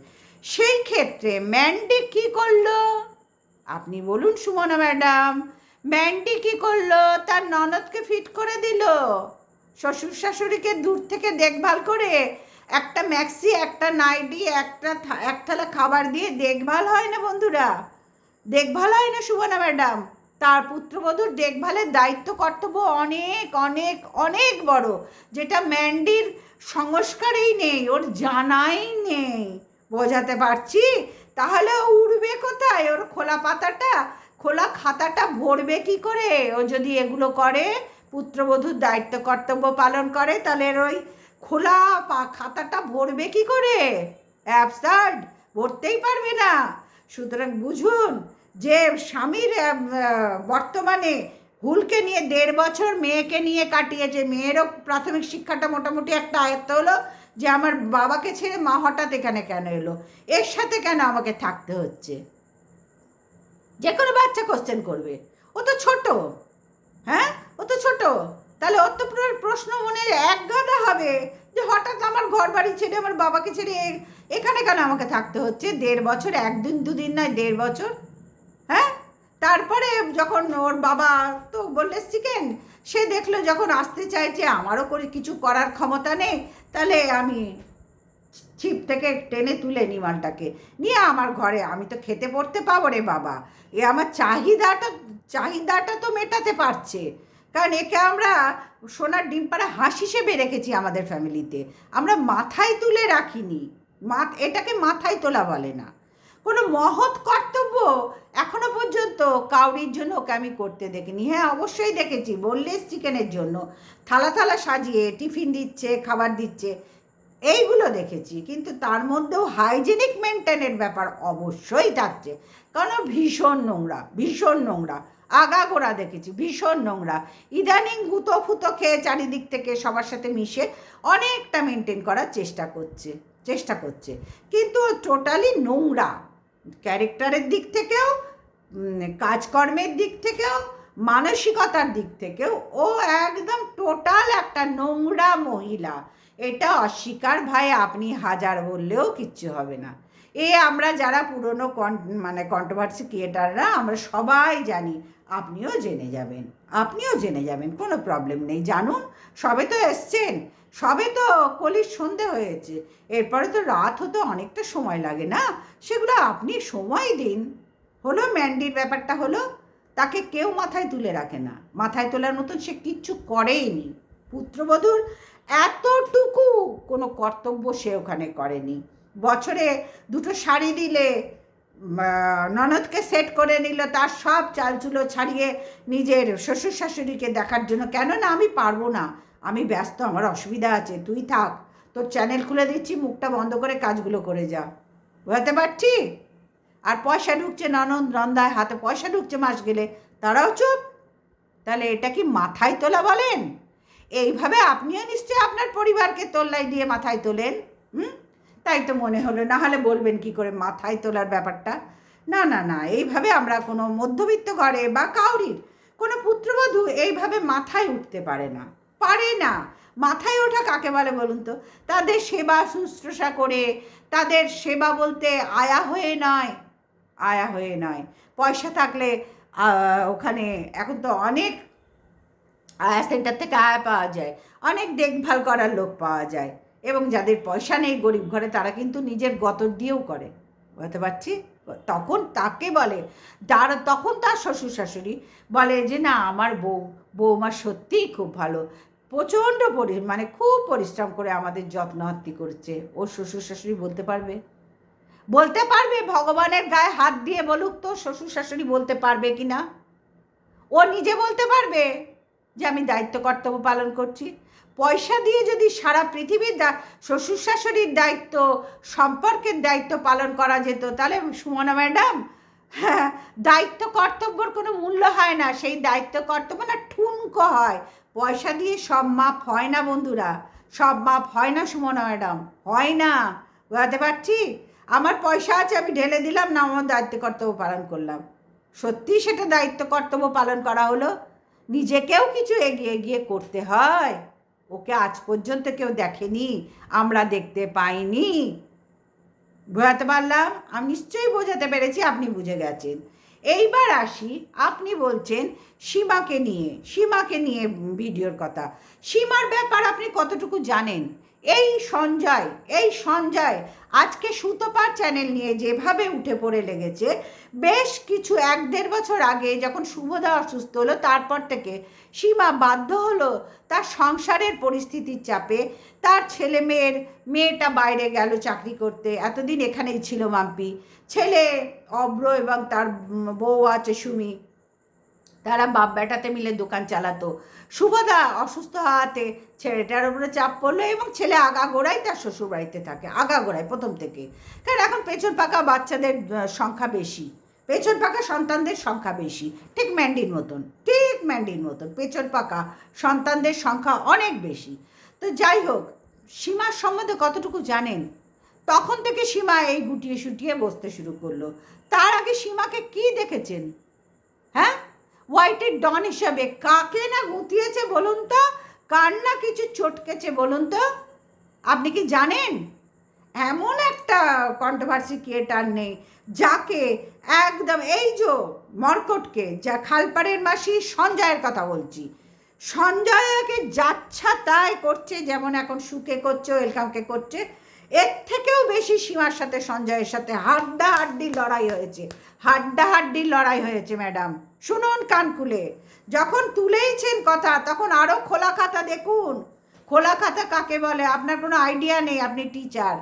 সেই ক্ষেত্রে ম্যান্ডি কি করলো? আপনি বলুন সুমনা ম্যাডাম, ম্যান্ডি কি করলো? তার ননদকে ফিট করে দিল, শ্বশুর শাশুড়িকে দূর থেকে দেখভাল করে একটা ম্যাক্সি, একটা নাইটি, এক থালা খাবার দিয়ে দেখভাল হয় না বন্ধুরা? দেখভাল হয় না সুমনা ম্যাডাম? তার পুত্রবধূর দেখভালের দায়িত্ব কর্তব্য অনেক অনেক অনেক বড়, যেটা ম্যান্ডির সংস্কারেই নেই, ওর জানাই নেই। বোঝাতে পারছি? তাহলে ও উড়বে কোথায়? ওর খোলা খাতাটা ভরবে কি করে? ও যদি এগুলো করে, পুত্রবধূর দায়িত্ব কর্তব্য পালন করে, তাহলে ওই খোলা খাতাটা ভরবে কি করে? অ্যাবসার্ড, পড়তেই পারবে না। সুতরাং বুঝুন যে স্বামীর বর্তমানে হুলকে নিয়ে 1.5 বছর মেয়েকে নিয়ে কাটিয়েছে। মেয়েরও প্রাথমিক শিক্ষাটা মোটামুটি একটা আয়ত্ত হলো যে আমার বাবাকে ছেড়ে মা হঠাৎ এখানে কেন এলো, এর সাথে কেন আমাকে থাকতে হচ্ছে। যে কোনো বাচ্চা কোশ্চেন করবে, ও তো ছোট। হ্যাঁ, ও তো ছোট, তাহলে ওর তো প্রশ্ন মনে একগাদা হবে যে হঠাৎ আমার ঘর বাড়ি ছেড়ে আমার বাবাকে ছেড়ে এখানে কেন আমাকে থাকতে হচ্ছে 1.5 বছর, 1 দিন 2 দিন নয়, 1.5 বছর। হ্যাঁ, তারপরে যখন ওর বাবা তো বললে চিকেন, সে দেখলো যখন আসতে চাইছে আমারও করে কিছু করার ক্ষমতা নেই, তাহলে আমি ছিপ থেকে টেনে তুলে নি মালটাকে নিয়ে আমার ঘরে, আমি তো খেতে পড়তে পাবো রে বাবা, এ আমার চাহিদাটা তো মেটাতে পারছে। কারণ একে আমরা সোনার ডিম পাড়া হাঁস হিসেবে রেখেছি আমাদের ফ্যামিলিতে, আমরা মাথায় তুলে রাখিনি। এটাকে মাথায় তোলা বলে না। কোনো মহৎ কর্তব্য এখনো পর্যন্ত কাউরির জন্য ওকে আমি করতে দেখিনি। হ্যাঁ, অবশ্যই দেখেছি বোনলেস চিকেনের জন্য থালা থালা সাজিয়ে টিফিন দিচ্ছে, খাবার দিচ্ছে, এইগুলো দেখেছি। কিন্তু তার মধ্যেও হাইজেনিক মেনটেনের ব্যাপার অবশ্যই থাকছে, কারণ ভীষণ নোংরা, ভীষণ নোংরা। আগাগোড়া দেখেছি ভীষণ নোংরা। ইদানিং গুঁতো ফুতো খেয়ে চারিদিক থেকে সবার সাথে মিশে অনেকটা মেনটেন করার চেষ্টা করছে, কিন্তু টোটালি নোংরা। ক্যারেক্টারের দিক থেকেও, কাজকর্মের দিক থেকেও, মানসিকতার দিক থেকেও ও একদম টোটাল একটা নোংরা মহিলা। এটা অস্বীকার ভাই আপনি হাজার বললেও কিচ্ছু হবে না। আমরা যারা পুরনো কন্ট্রোভার্সি ক্রিয়েটাররা আমরা সবাই জানি, আপনিও জেনে যাবেন, কোনো প্রবলেম নেই। জানুন, সবে তো এসছেন, সবে তো কলির সন্ধে হয়েছে, এরপরে তো রাত হতে অনেকটা সময় লাগে না, সেগুলো আপনি সময় দিন। হলো ম্যান্ডির ব্যাপারটা হলো, তাকে কেউ মাথায় তুলে রাখে না, মাথায় তোলার মতন সে কিচ্ছু করেইনি। পুত্রবধূর এতটুকু কোনো কর্তব্য সে ওখানে করেনি। বছরে 2টো শাড়ি দিলে, ননদকে সেট করে নিল, তার সব চালচুলো ছাড়িয়ে নিজের শ্বশুর শাশুড়িকে দেখার জন্য। কেন না, আমি পারবো না, আমি ব্যস্ত, আমার অসুবিধা আছে, তুই থাক, তোর চ্যানেল খুলে দিচ্ছি, মুখটা বন্ধ করে কাজগুলো করে যা। বুঝতে পারছি? আর পয়সা ঢুকছে, নন্দায় হাতে পয়সা ঢুকছে মাস গেলে, তারাও চুপ। তাহলে এটা কি মাথায় তোলা বলেন? এইভাবে আপনিও নিশ্চয়ই আপনার পরিবারকে তোল্লাই দিয়ে মাথায় তোলেন। তাই তো মনে হলো, না হলে বলবেন কি করে মাথায় তোলার ব্যাপারটা। না না না, এইভাবে আমরা কোনো মধ্যবিত্ত ঘরে বা কাউরির কোনো পুত্রবধূ এইভাবে মাথায় উঠতে পারে না। মাথায় ওঠা কাকে বলে বলুন তো? তাদের সেবা শুশ্রূষা করে, তাদের সেবা বলতে আয়া হয়ে নয়। পয়সা থাকলে ওখানে এখন তো অনেক আয়া সেন্টার থেকে আয়া পাওয়া যায়, অনেক দেখভাল করার লোক পাওয়া যায়, এবং যাদের পয়সা নেই গরিব ঘরে, তারা কিন্তু নিজের গতর দিয়েও করে। বুঝতে পারছি? তখন তাকে বলে, তখন তার শ্বশুর শাশুড়ি বলে যে না, আমার বৌমা সত্যিই খুব ভালো, প্রচণ্ড খুব পরিশ্রম করে আমাদের যত্নআত্তি করছে। ওর শ্বশুর শাশুড়ি বলতে পারবে? ভগবানের গায়ে হাত দিয়ে বলুক তো, শ্বশুর শাশুড়ি বলতে পারবে কি না? ও নিজে বলতে পারবে যে আমি দায়িত্ব কর্তব্য পালন করছি? পয়সা দিয়ে যদি সারা পৃথিবীর শ্বশুর শাশুড়ির দায়িত্ব, সম্পর্কের দায়িত্ব পালন করা যেত, তাহলে সুমনা ম্যাডাম, হ্যাঁ, দায়িত্ব কর্তব্যর কোনো মূল্য হয় না, সেই দায়িত্ব কর্তব্য না ঠুনকো হয়। পয়সা দিয়ে সব মাপ হয় না বন্ধুরা, সব মাপ হয় না সুমনা ম্যাডাম, হয় না। বুঝতে পারছি? আমার পয়সা আছে, আমি ঢেলে দিলাম, না আমার দায়িত্ব কর্তব্য পালন করলাম। সত্যি সেটা দায়িত্ব কর্তব্য পালন করা হলো? নিজেকেও কিছু এগিয়ে গিয়ে করতে হয়। ওকে আজ পর্যন্ত কেউ দেখেনি, আমরা দেখতে পাইনি। বোঝাতে পারলাম? আমি নিশ্চয়ই বোঝাতে পেরেছি, আপনি বুঝে গেছেন। এইবার আসি, আপনি বলছেন সীমাকে নিয়ে ভিডিওর কথা। সীমার ব্যাপার আপনি কতটুকু জানেন? এই সঞ্জয় আজকে সুতপার চ্যানেল নিয়ে যেভাবে উঠে পড়ে লেগেছে, বেশ কিছু 1-1.5 বছর আগে যখন শুভদা অসুস্থ হলো, তারপর থেকে সীমা বাধ্য হলো তার সংসারের পরিস্থিতির চাপে, তার মেয়েটা বাইরে গেল চাকরি করতে, এতদিন এখানেই ছিল মাম্পি, ছেলে অব্র এবং তার বউ আছে সুমি, তারা বাপ বেটাতে মিলে দোকান চালাতো। শুভদা অসুস্থ হওয়াতে ছেলেটার উপরে চাপ পড়লো এবং ছেলে আগাগোড়াই তার শ্বশুরবাড়িতে থাকে, আগাগোড়ায় প্রথম থেকে। কারণ এখন পেছন পাকা বাচ্চাদের সংখ্যা বেশি, পেছন পাকা সন্তানদের সংখ্যা বেশি, ঠিক ম্যান্ডির মতন, ঠিক ম্যান্ডির মতন পেছন পাকা সন্তানদের সংখ্যা অনেক বেশি। তো যাই হোক, সীমার সম্বন্ধে কতটুকু জানেন? তখন থেকে সীমা এই গুটিয়ে সুটিয়ে বসতে শুরু করলো। তার আগে সীমাকে কি দেখেছেন? হ্যাঁ, হোয়াইটের ডন হিসাবে কাকে না গুঁতিয়েছে বলুন তো, কার না কিছু চটকেছে বলুন তো? আপনি কি জানেন? এমন একটা কন্ট্রোভার্সি ক্রিয়েটার নেই যাকে একদম, এই যে মর্কটকে, যা খালপাড়ের মাসি সঞ্জয়ের কথা বলছি, সঞ্জয়কে যাচ্ছা তাই করছে, যেমন এখন সুকে করছে, ওয়েলকামকে করছে, এর থেকেও বেশি সীমার সাথে সঞ্জয়ের সাথে হাড্ডাহাড্ডি লড়াই হয়েছে, হাড্ডাহাড্ডি লড়াই হয়েছে ম্যাডাম। শুনুন কান খুলে, যখন তুলেইছেন কথা তখন আরও খোলা খাতা দেখুন। খোলা খাতা কাকে বলে আপনার কোনো আইডিয়া নেই, আপনি টিচার।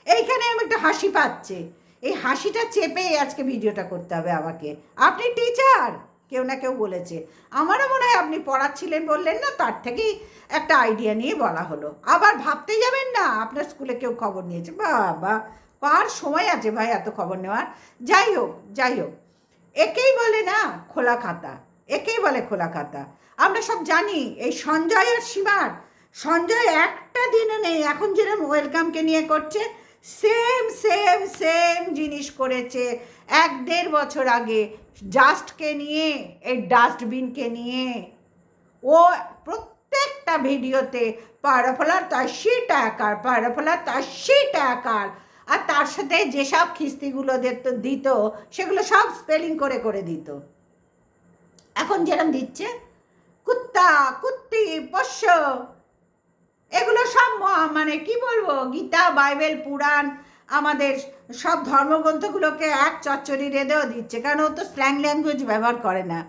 এইখানে আমি একটা হাসি পাচ্ছে, এই হাসিটা চেপেই আজকে ভিডিওটা করতে হবে আমাকে। আপনি টিচার, কেউ না কেউ বলেছে, আমারও মনে হয় আপনি পড়াচ্ছিলেন বললেন না, তার থেকেই একটা আইডিয়া নিয়ে বলা হলো। আবার ভাবতে যাবেন না আপনার স্কুলে কেউ খবর নিয়েছে, বাবা কার সময় আছে ভাই এত খবর নেওয়ার। যাই হোক, যাই হোক, একেই বলে না খোলা খাতা, একেই বলে খোলা খাতা। আমরা সব জানি এই সঞ্জয় আর সীমার, সঞ্জয় একটা দিনও নেই এখন যেরকম ওয়েলকামকে নিয়ে করছে, সেম সেম সেম জিনিস করেছে 1-1.5 বছর আগে জাস্টকে নিয়ে, এই ডাস্টবিনকে নিয়ে। ও প্রত্যেকটা ভিডিওতে পায়রাফলার তার সেটা একার, পায়রাফলার তার সেটা একার, আর তার সাথে যেসব খিস্তিগুলো দিত সেগুলো সব স্পেলিং করে করে দিত। এখন যেরকম দিচ্ছে কুত্তা, কুত্তি, পোষ্য, এগুলো সব মানে কি বলবো, গীতা, বাইবেল, পুরাণ, আমাদের সব ধর্মগ্রন্থগুলোকে এক চচ্চড়ি রেঁধেও দিচ্ছে, কারণ ও তো স্ল্যাং ল্যাঙ্গুয়েজ ব্যবহার করে না।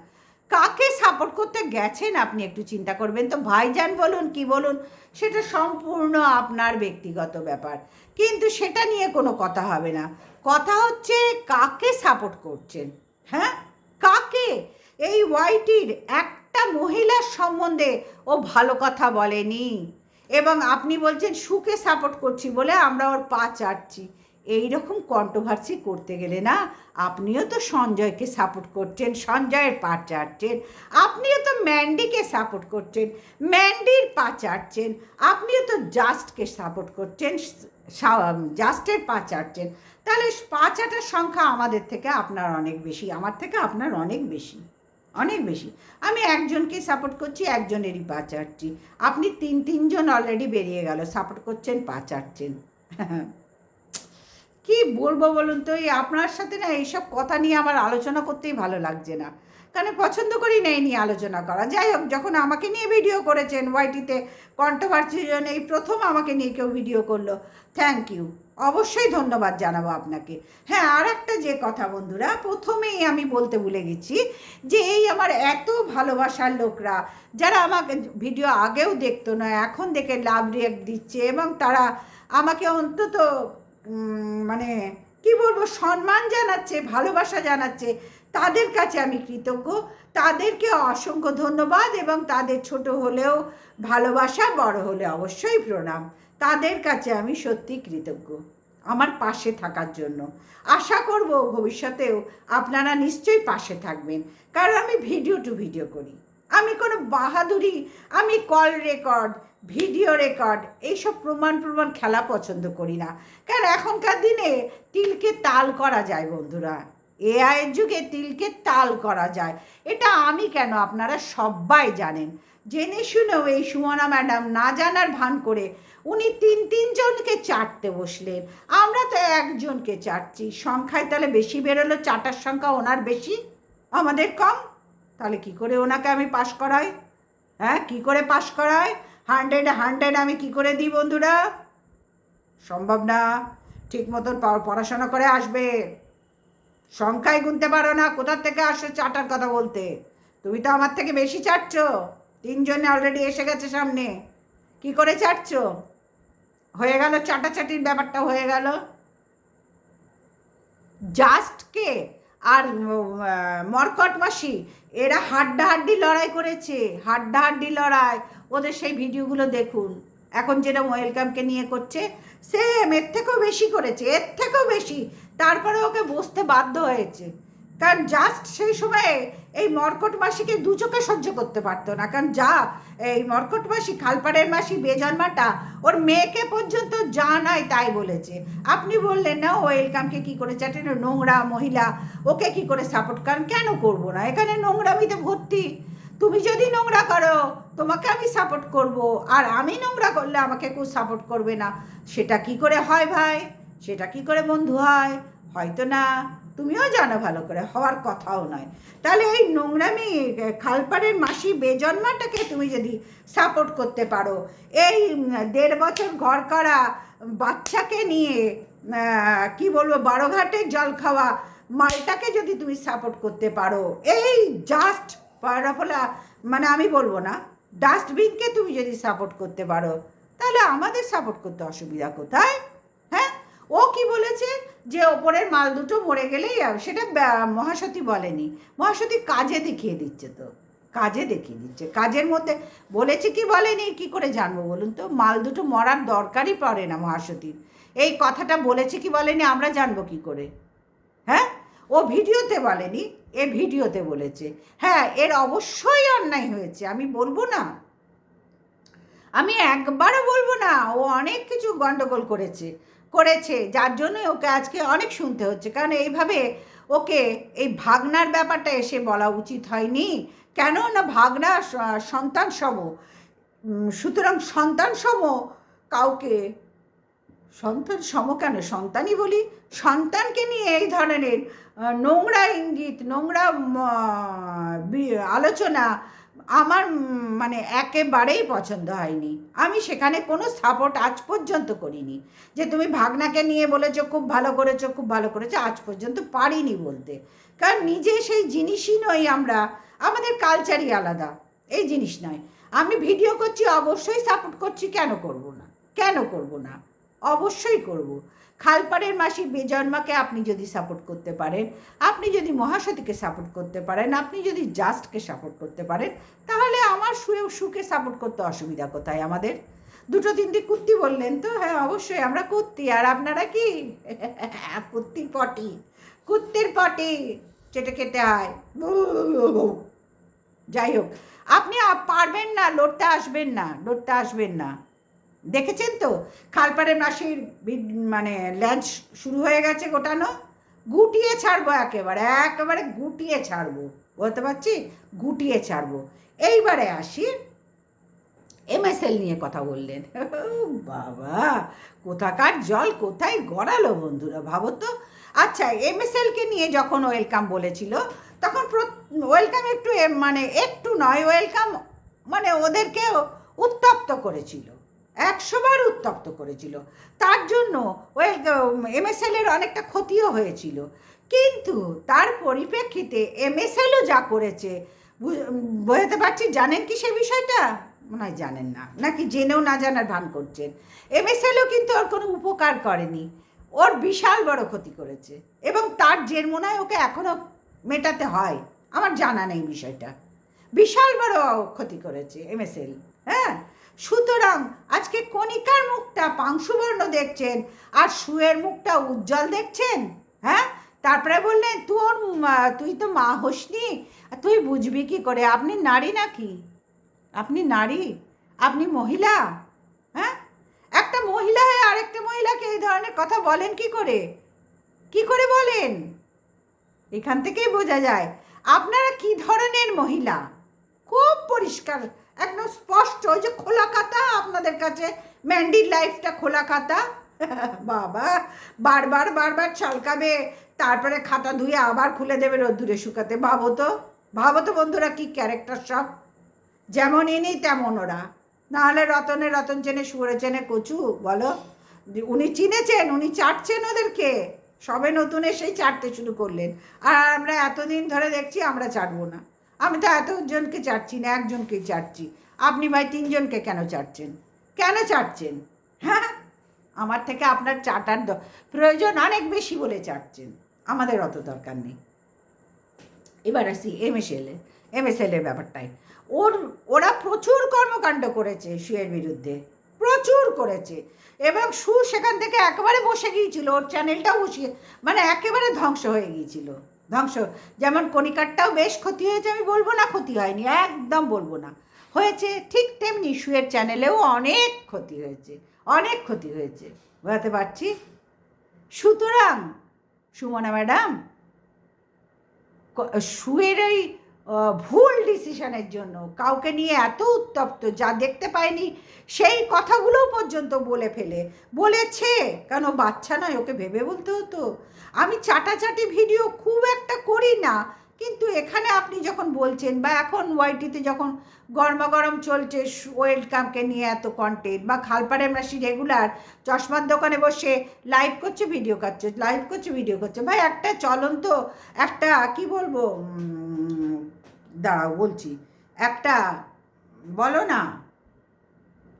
কাকে সাপোর্ট করতে গেছেন আপনি একটু চিন্তা করবেন তো। ভাইজান বলুন কি বলুন, সেটা সম্পূর্ণ আপনার ব্যক্তিগত ব্যাপার, কিন্তু সেটা নিয়ে কোনো কথা হবে না। কথা হচ্ছে কাকে সাপোর্ট করছেন। হ্যাঁ, কাকে? এই ওয়াইটির একটা মহিলার সম্বন্ধে ও ভালো কথা বলেনি, এবং আপনি বলছেন সুকে সাপোর্ট করছি বলে আমরা ওর পা চাটছি। এই রকম কন্ট্রোভার্সি করতে গেলে না, আপনিও তো সঞ্জয়কে সাপোর্ট করছেন, সঞ্জয়ের পা চাটছেন। আপনিও তো ম্যান্ডিকে সাপোর্ট করছেন, ম্যান্ডির পা চাটছেন। আপনিও তো জাস্টকে সাপোর্ট করছেন, জাস্টের পা চাটছেন। তাহলে পা চাটার সংখ্যা আমাদের থেকে আপনার অনেক বেশি, আমার থেকে আপনার অনেক বেশি, অনেক বেশি। আমি একজনকেই সাপোর্ট করছি, একজনেরই পা চাটছি। আপনি তিনজন অলরেডি বেরিয়ে গেল, সাপোর্ট করছেন, পা চাটছেন। কি বলবো বলুন তো, এই আপনার সাথে না এইসব কথা নিয়ে আমার আলোচনা করতেই ভালো লাগছে না, কারণ পছন্দ করি না এই নিয়ে আলোচনা করা। যাই হোক, যখন আমাকে নিয়ে ভিডিও করেছেন ওয়াইটিতে কন্ট্রোভার্সির জন্য, এই প্রথম আমাকে নিয়ে কেউ ভিডিও করলো, থ্যাংক ইউ, অবশ্যই ধন্যবাদ জানাবো আপনাকে। হ্যাঁ, আর একটা যে কথা বন্ধুরা, প্রথমেই আমি বলতে ভুলে গেছি, যে এই আমার এত ভালোবাসার লোকরা যারা আমাকে ভিডিও আগেও দেখতো না, এখন দেখে লাভ রিয়াক্ট দিচ্ছে, এবং তারা আমাকে অন্তত মানে কি বলবো, সম্মান জানাচ্ছে, ভালোবাসা জানাচ্ছে, তাদের কাছে আমি কৃতজ্ঞ। তাদেরকে অসংখ্য ধন্যবাদ, এবং তাদের ছোট হলেও ভালোবাসা, বড় হলে অবশ্যই প্রণাম। তাদের কাছে আমি সত্যি কৃতজ্ঞ আমার পাশে থাকার জন্য। আশা করব ভবিষ্যতেও আপনারা নিশ্চয়ই পাশে থাকবেন, কারণ আমি ভিডিও টু ভিডিও করি, আমি কোনো বাহাদুরি, আমি কল রেকর্ড, ভিডিও রেকর্ড, এইসব প্রমাণ খেলা পছন্দ করি না। কারণ এখনকার দিনে তিলকে তাল করা যায় বন্ধুরা, এআইয়ের যুগে তিলকে তাল করা যায়, এটা আমি কেন আপনারা সবাই জানেন। জেনে শুনেও এই সুমনা ম্যাডাম না জানার ভান করে উনি তিনজনকে চাটতে বসলেন, আমরা তো একজনকে চাটছি। সংখ্যায় তাহলে বেশি বেরোলো, চাটার সংখ্যা ওনার বেশি, আমাদের কম। তাহলে কি করে ওনাকে আমি পাশ করাই? হ্যাঁ, কি করে পাশ করাই? 100 আমি কি করে দিই বন্ধুরা? সম্ভব না। ঠিক মতন পড়াশোনা করে আসবে, সংখ্যায় গুনতে পারো না, কোথার থেকে আসে চাটার কথা বলতে? তুমি তো আমার থেকে বেশি চাটছ, 3জনে অলরেডি এসে গেছে সামনে, কি করে চাটছ? হয়ে গেল চাটাচাটির ব্যাপারটা, হয়ে গেল। জাস্টকে আর মরকট মাসি, এরা হাড্ডাহাড্ডি লড়াই করেছে, হাড্ডাহাড্ডি লড়াই। ওদের সেই ভিডিওগুলো দেখুন, এখন যেটা ওয়েলকামকে নিয়ে করছে সেম এর থেকেও বেশি করেছে, এর থেকেও বেশি। তারপরে ওকে বসতে বাধ্য হয়েছে, কারণ জাস্ট সেই সময়ে এই মর্কট মাসিকে দু চোখে সহ্য করতে পারতো না। কারণ যা এই মর্কট মাসি, খালপাড়ের মাসি বেজন্মাটা ওর মেয়েকে পর্যন্ত যা নয় তাই বলেছে। আপনি বললেন না ওয়েলকামকে কি করেছে, একটা নোংরা মহিলা, ওকে কি করে সাপোর্ট করেন? কেন করবো না, এখানে নোংরামিতে ভর্তি। তুমি যদি নোংরা করো তোমাকে আমি সাপোর্ট করব, আর আমি নোংরা করলে আমাকে কেউ সাপোর্ট করবে না, সেটা কি করে হয় ভাই? সেটা কি করে বন্ধু হয়? হয়তো না, তুমিও জানো ভালো করে, হওয়ার কথাও নয়। তাহলে এই নোংরামি খালপাড়ের মাসি বেজন্মাটাকে তুমি যদি সাপোর্ট করতে পারো, এই 1.5 বছর ঘর করা বাচ্চাকে নিয়ে কি বলবো, বারোঘাটের জল খাওয়া মালটাকে যদি তুমি সাপোর্ট করতে পারো, এই জাস্ট পায়রাফলা, মানে আমি বলবো না, ডাস্টবিনকে তুমি যদি সাপোর্ট করতে পারো, তাহলে আমাদের সাপোর্ট করতে অসুবিধা কোথায়? হ্যাঁ, ও কি বলেছে যে ওপরের মাল দুটো মরে গেলেই, সেটা মহাসতী বলেনি, মহাসতী কাজে দেখিয়ে দিচ্ছে। তো কাজে দেখিয়ে দিচ্ছে, কাজের মধ্যে বলেছে কি বলেনি কি করে জানবো বলুন তো? মাল দুটো মরার দরকারই পড়ে না মহাসতীর। এই কথাটা বলেছে কি বলেনি আমরা জানবো কি করে? হ্যাঁ, ও ভিডিওতে বলেনি, এ ভিডিওতে বলেছে। হ্যাঁ, এর অবশ্যই অন্যায় হয়েছে, আমি বলবো না, আমি একবারও বলবো না। ও অনেক কিছু গন্ডগোল করেছে করেছে যার জন্য ওকে আজকে অনেক শুনতে হচ্ছে। কারণ এইভাবে ওকে এই ভাগনার ব্যাপারটা এসে বলা উচিত হয়নি। কেন না, ভাগনা সন্তান সম, সুতরাং সন্তান সম কাউকে, সন্তান সম কেন, সন্তানই বলি, সন্তানকে নিয়ে এই ধরনের নোংরা ইঙ্গিত, নোংরা আলোচনা আমার মানে একেবারেই পছন্দ হয়নি। আমি সেখানে কোনো সাপোর্ট আজ পর্যন্ত করিনি। যে তুমি ভাগনাকে নিয়ে বলেছো খুব ভালো করেছো, খুব ভালো করেছো, আজ পর্যন্ত পারিনি বলতে। কারণ নিজে সেই জিনিসই নই আমরা, আমাদের কালচারই আলাদা, এই জিনিস নয়। আমি ভিডিও করছি, অবশ্যই সাপোর্ট করছি, কেন করব না, কেন করব না, অবশ্যই করব। খালপাড়ের মাসি বেজন্মাকে আপনি যদি সাপোর্ট করতে পারেন, আপনি যদি মহাসতীকে সাপোর্ট করতে পারেন, আপনি যদি জাস্টকে সাপোর্ট করতে পারেন, তাহলে আমার সুখে সাপোর্ট করতে অসুবিধা কোথায় আমাদের? দুটো তিনটি কুত্তি বললেন তো, হ্যাঁ অবশ্যই আমরা কুত্তি, আর আপনারা কি কুত্তির পটি, কুত্তির পটি চেটে খেতে হয়। যাই হোক, আপনি পারবেন না, লড়তে আসবেন না, লড়তে আসবেন না। দেখেছেন তো খালপাড়ের মাসির মানে ল্যাঞ্চ শুরু হয়ে গেছে গোটানো, গুটিয়ে ছাড়বো, একেবারে একেবারে গুটিয়ে ছাড়বো, বলতে পারছি, গুটিয়ে ছাড়বো। এইবারে আসি, এমএসএল নিয়ে কথা বললেন। বাবা, কোথাকার জল কোথায় গড়ালো বন্ধুরা, ভাবো তো। আচ্ছা, এমএসএলকে নিয়ে যখন ওয়েলকাম বলেছিল, তখন ওয়েলকাম একটু মানে একটু নয়, ওয়েলকাম মানে ওদেরকে উত্তপ্ত করেছিল, 100 বার উত্তপ্ত করেছিল। তার জন্য এমএসএলের অনেকটা ক্ষতিও হয়েছিল। কিন্তু তার পরিপ্রেক্ষিতে এমএসএলও যা করেছে, বোঝাতে পারছি, জানেন কি সে বিষয়টা? মনে হয় জানেন না, নাকি জেনেও না জানার ভান করছেন। এমএসএলও কিন্তু ওর কোনো উপকার করেনি, ওর বিশাল বড় ক্ষতি করেছে, এবং তার জের মনে হয় ওকে এখনও মেটাতে হয়, আমার জানা নেই বিষয়টা। বিশাল বড় ক্ষতি করেছে এমএসএল। হ্যাঁ, সুতরাং আজকে কণিকার মুখটা পাংশুবর্ণ দেখছেন, আর সুয়ের মুখটা উজ্জ্বল দেখছেন। হ্যাঁ, তারপরে বললেন তুই তো মা হোসনি, তুই বুঝবি কি করে? আপনি নারী নাকি? আপনি নারী? আপনি মহিলা? হ্যাঁ, একটা মহিলা হয়ে আরেকটা মহিলাকে এই ধরনের কথা বলেন কি করে? কি করে বলেন? এখান থেকেই বোঝা যায় আপনারা কি ধরনের মহিলা। খুব পরিষ্কার, একদম স্পষ্ট, ওই যে খোলা খাতা আপনাদের কাছে, ম্যান্ডির লাইফটা খোলা খাতা। বাবা, বারবার বারবার ছলকাবে, তারপরে খাতা ধুয়ে আবার খুলে দেবে রোদ্দুরে শুকাতে। ভাবো তো, ভাবো তো বন্ধুরা, কি ক্যারেক্টার সব, যেমন ইনি তেমন ওরা। নাহলে রতন চেনে সুরে চেনে কচু, বলো। উনি চিনেছেন, উনি চাটছেন ওদেরকে, সবে নতুন এসেই চাটতে শুরু করলেন। আর আমরা এতদিন ধরে দেখছি আমরা চাটবো না। আমি তো এতজনকে চাটছি না, একজনকেই চাটছি। আপনি ভাই 3জনকে কেন চাটছেন? কেন চাটছেন? হ্যাঁ, আমার থেকে আপনার চাটার প্রয়োজন অনেক বেশি বলে চাটছেন, আমাদের অত দরকার নেই। এবার আসি এমএসএলের ব্যাপারটাই। ওরা প্রচুর কর্মকাণ্ড করেছে শুয়ের বিরুদ্ধে, প্রচুর করেছে, এবং সেখান থেকে একেবারে বসে গিয়েছিল, ওর চ্যানেলটাও বসিয়ে মানে একেবারে ধ্বংস হয়ে গিয়েছিল, ধ্বংস। যেমন কণিকারটাও বেশ ক্ষতি হয়েছে, আমি বলবো না ক্ষতি হয়নি, একদম বলবো না, হয়েছে, ঠিক তেমনি শুয়ের চ্যানেলেও অনেক ক্ষতি হয়েছে, অনেক ক্ষতি হয়েছে, বোঝাতে পারছি। সুতরাং সুমনা ম্যাডাম, শুয়ের এই ভুল ডিসিশনের জন্য কাউকে নিয়ে এত উত্তপ্ত, যা দেখতে পায়নি সেই কথাগুলো পর্যন্ত বলেছে, কেন বাচ্চা নয়, ওকে ভেবে বলতে হতো। আমি চাটাচাটি ভিডিও খুব একটা করি না, কিন্তু এখানে আপনি যখন বলছেন, বা এখন ওয়াইটিতে যখন গরমাগরম চলছে ওয়েলকামকে নিয়ে এত কন্টেন্ট, বা খালপাড়ের মাসি রেগুলার চশমার দোকানে বসে লাইভ করছে ভিডিও করছে, ভাই একটা চলন্ত একটা কি বলবো, দাঁড়াও বলছি, একটা বলো না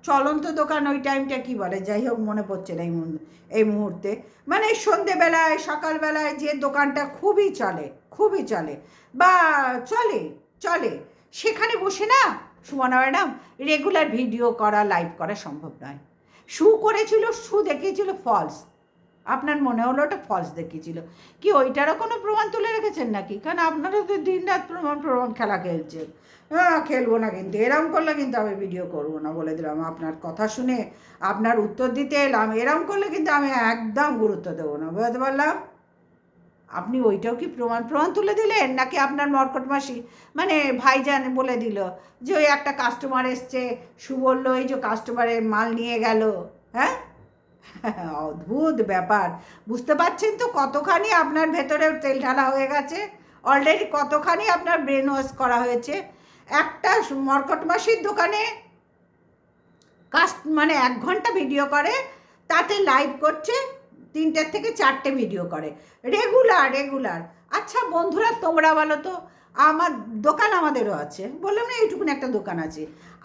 চলন্ত দোকান, ওই টাইমটা কি বলে, যাই হোক মনে পড়ছে না এই মুহূর্তে, মানে সন্ধেবেলায় সকালবেলায় যে দোকানটা খুবই চলে বা চলে সেখানে বসে না সুমনা ম্যাডাম রেগুলার ভিডিও করা, লাইভ করা সম্ভব নয়। করেছিল, দেখিয়েছিল ফলস, আপনার মনে হলো ওটা ফলস দেখিয়েছিল, কি ওইটারও কোনো প্রমাণ তুলে রেখেছেন নাকি? কারণ আপনারা তো দিন রাত প্রমাণ খেলা খেলছেন। হ্যাঁ, খেলবো না, কিন্তু এরম করলে কিন্তু আমি ভিডিও করবো না, বলে দিলাম। আপনার কথা শুনে আপনার উত্তর দিতে এলাম, এরম করলে কিন্তু আমি একদম গুরুত্ব দেবো না, বুঝতে পারলাম। আপনি ওইটাও কি প্রমাণ তুলে দিলেন, নাকি আপনার মর্কট মাসি মানে ভাইজান বলে দিল যে ওই একটা কাস্টমার এসছে, বললো এই যে কাস্টমারের মাল নিয়ে গেল? হ্যাঁ, অদ্ভুত ব্যাপার। বুঝতে পারছেন তো কতখানি আপনার ভেতরে তেল ঢালা হয়ে গেছে, অলরেডি কতখানি আপনার ব্রেন ওয়াশ করা হয়েছে। একটা মর্কট মাসির দোকানে মানে 1 ঘন্টা ভিডিও করে, তাতে লাইভ করছে 3টে থেকে 4টে ভিডিও করে রেগুলার। আচ্ছা বন্ধুরা, তোমরা বলো তো, আমার দোকান আমাদেরও আছে, বললাম না এইটুকুন একটা দোকান আছে,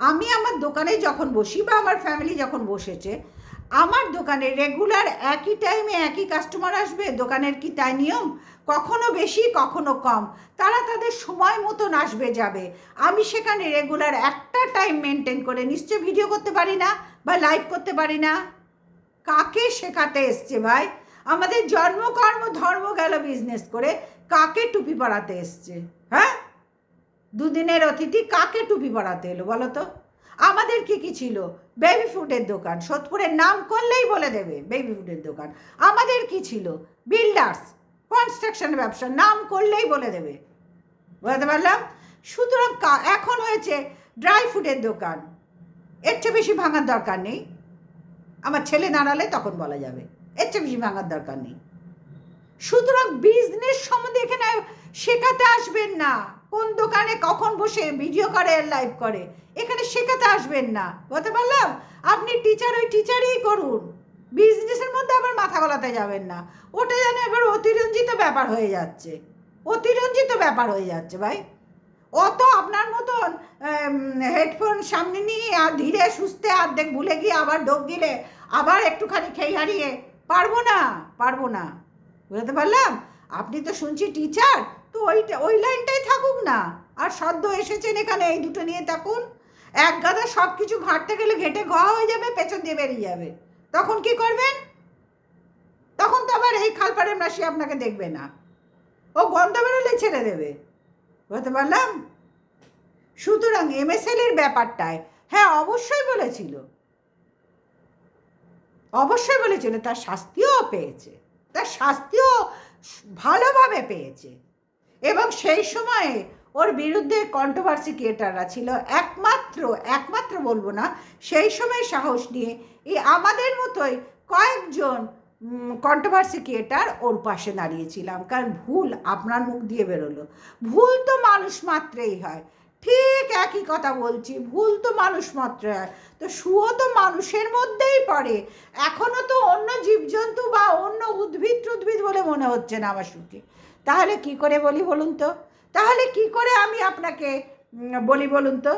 আমি আমার দোকানে যখন বসি, বা আমার ফ্যামিলি যখন বসেছে, আমার দোকানে রেগুলার একই টাইমে একই কাস্টমার আসবে, দোকানের কি তাই নিয়ম? কখনো বেশি কখনো কম, তারা তাদের সময় মতন আসবে যাবে। আমি সেখানে রেগুলার একটা টাইম মেনটেন করে নিশ্চয় ভিডিও করতে পারি না বা লাইভ করতে পারি না? কাকে শেখাতে এসছে ভাই? আমাদের জন্মকর্ম ধর্ম গেল বিজনেস করে, কাকে টুপি পরাতে এসছে? হ্যাঁ, দুদিনের অতিথি কাকে টুপি পরাতে এলো বলো তো? আমাদের কি ছিল? বেবি ফুডের দোকান, সোদপুরের নাম করলেই বলে দেবে বেবি ফুডের দোকান। আমাদের কি ছিল? বিল্ডার্স, কনস্ট্রাকশন ব্যবসা, নাম করলেই বলে দেবে, বুঝতে পারলাম। সুতরাং এখন হয়েছে ড্রাই ফুডের দোকান, এর চেয়ে বেশি ভাঙার দরকার নেই। আমার ছেলে দাঁড়ালে তখন বলা যাবে, এর চেয়ে বেশি ভাঙার দরকার নেই। সুতরাং বিজনেস সম্বন্ধে এখানে শেখাতে আসবেন না, কোন দোকানে কখন বসে ভিডিও করে লাইভ করে, এখানে শেখাতে আসবেন না, বলতে পারলাম। আপনি টিচার, ওই টিচারই করুন, বিজনেসের মধ্যে আবার মাথা গলাতে যাবেন না। ওটা যেন এবার অতিরঞ্জিত ব্যাপার হয়ে যাচ্ছে ভাই। অত আপনার মতন হেডফোন সামনে নিয়ে আর ধীরে সুস্থে অর্ধেক ভুলে গিয়ে আবার ঢোক গিলে আবার একটুখানি খেয়ে হারিয়ে পারবো না, বুঝতে পারলাম। আপনি তো শুনছি টিচার, তো ওই লাইনটাই থাকুক না, আর সদ্য এসেছেন এখানে এই দুটো নিয়ে থাকুন। এক গাদা সব কিছু ঘাঁটতে গেলে ঘেটে ঘা হয়ে যাবে, পেছন দিয়ে বেরিয়ে যাবে, তখন কি করবেন? তখন তো আবার এই খালপাড়ের মাসি আপনাকে দেখবে না, ও গন্ধ বেরোলে ছেড়ে দেবে, বুঝতে পারলাম। সুতরাং এমএসএল এর ব্যাপারটায় হ্যাঁ অবশ্যই বলেছিল, তার শাস্তিও ভালোভাবে পেয়েছে। এবং সেই সময়ে ওর বিরুদ্ধে কন্ট্রোভার্সি ক্রিয়েটাররা ছিল একমাত্র বলবো না, সেই সময় সাহস নিয়ে এই আমাদের মতোই কয়েকজন কন্ট্রোভার্সি ক্রিয়েটার ওর পাশে দাঁড়িয়েছিলাম। কারণ ভুল আপনার মুখ দিয়ে বেরোলো, ভুল তো মানুষ মাত্রেই হয়, ঠিক একই কথা বলছি, ভুল তো মানুষ মাত্র হয়, তো শুয়ো তো মানুষের মধ্যেই পড়ে। এখনও তো অন্য জীবজন্তু বা অন্য উদ্ভিদ বলে মনে হচ্ছে না আমার শুকে। তাহলে কি করে বলি বলুন তো? তাহলে কি করে আমি আপনাকে বলি বলুন তো?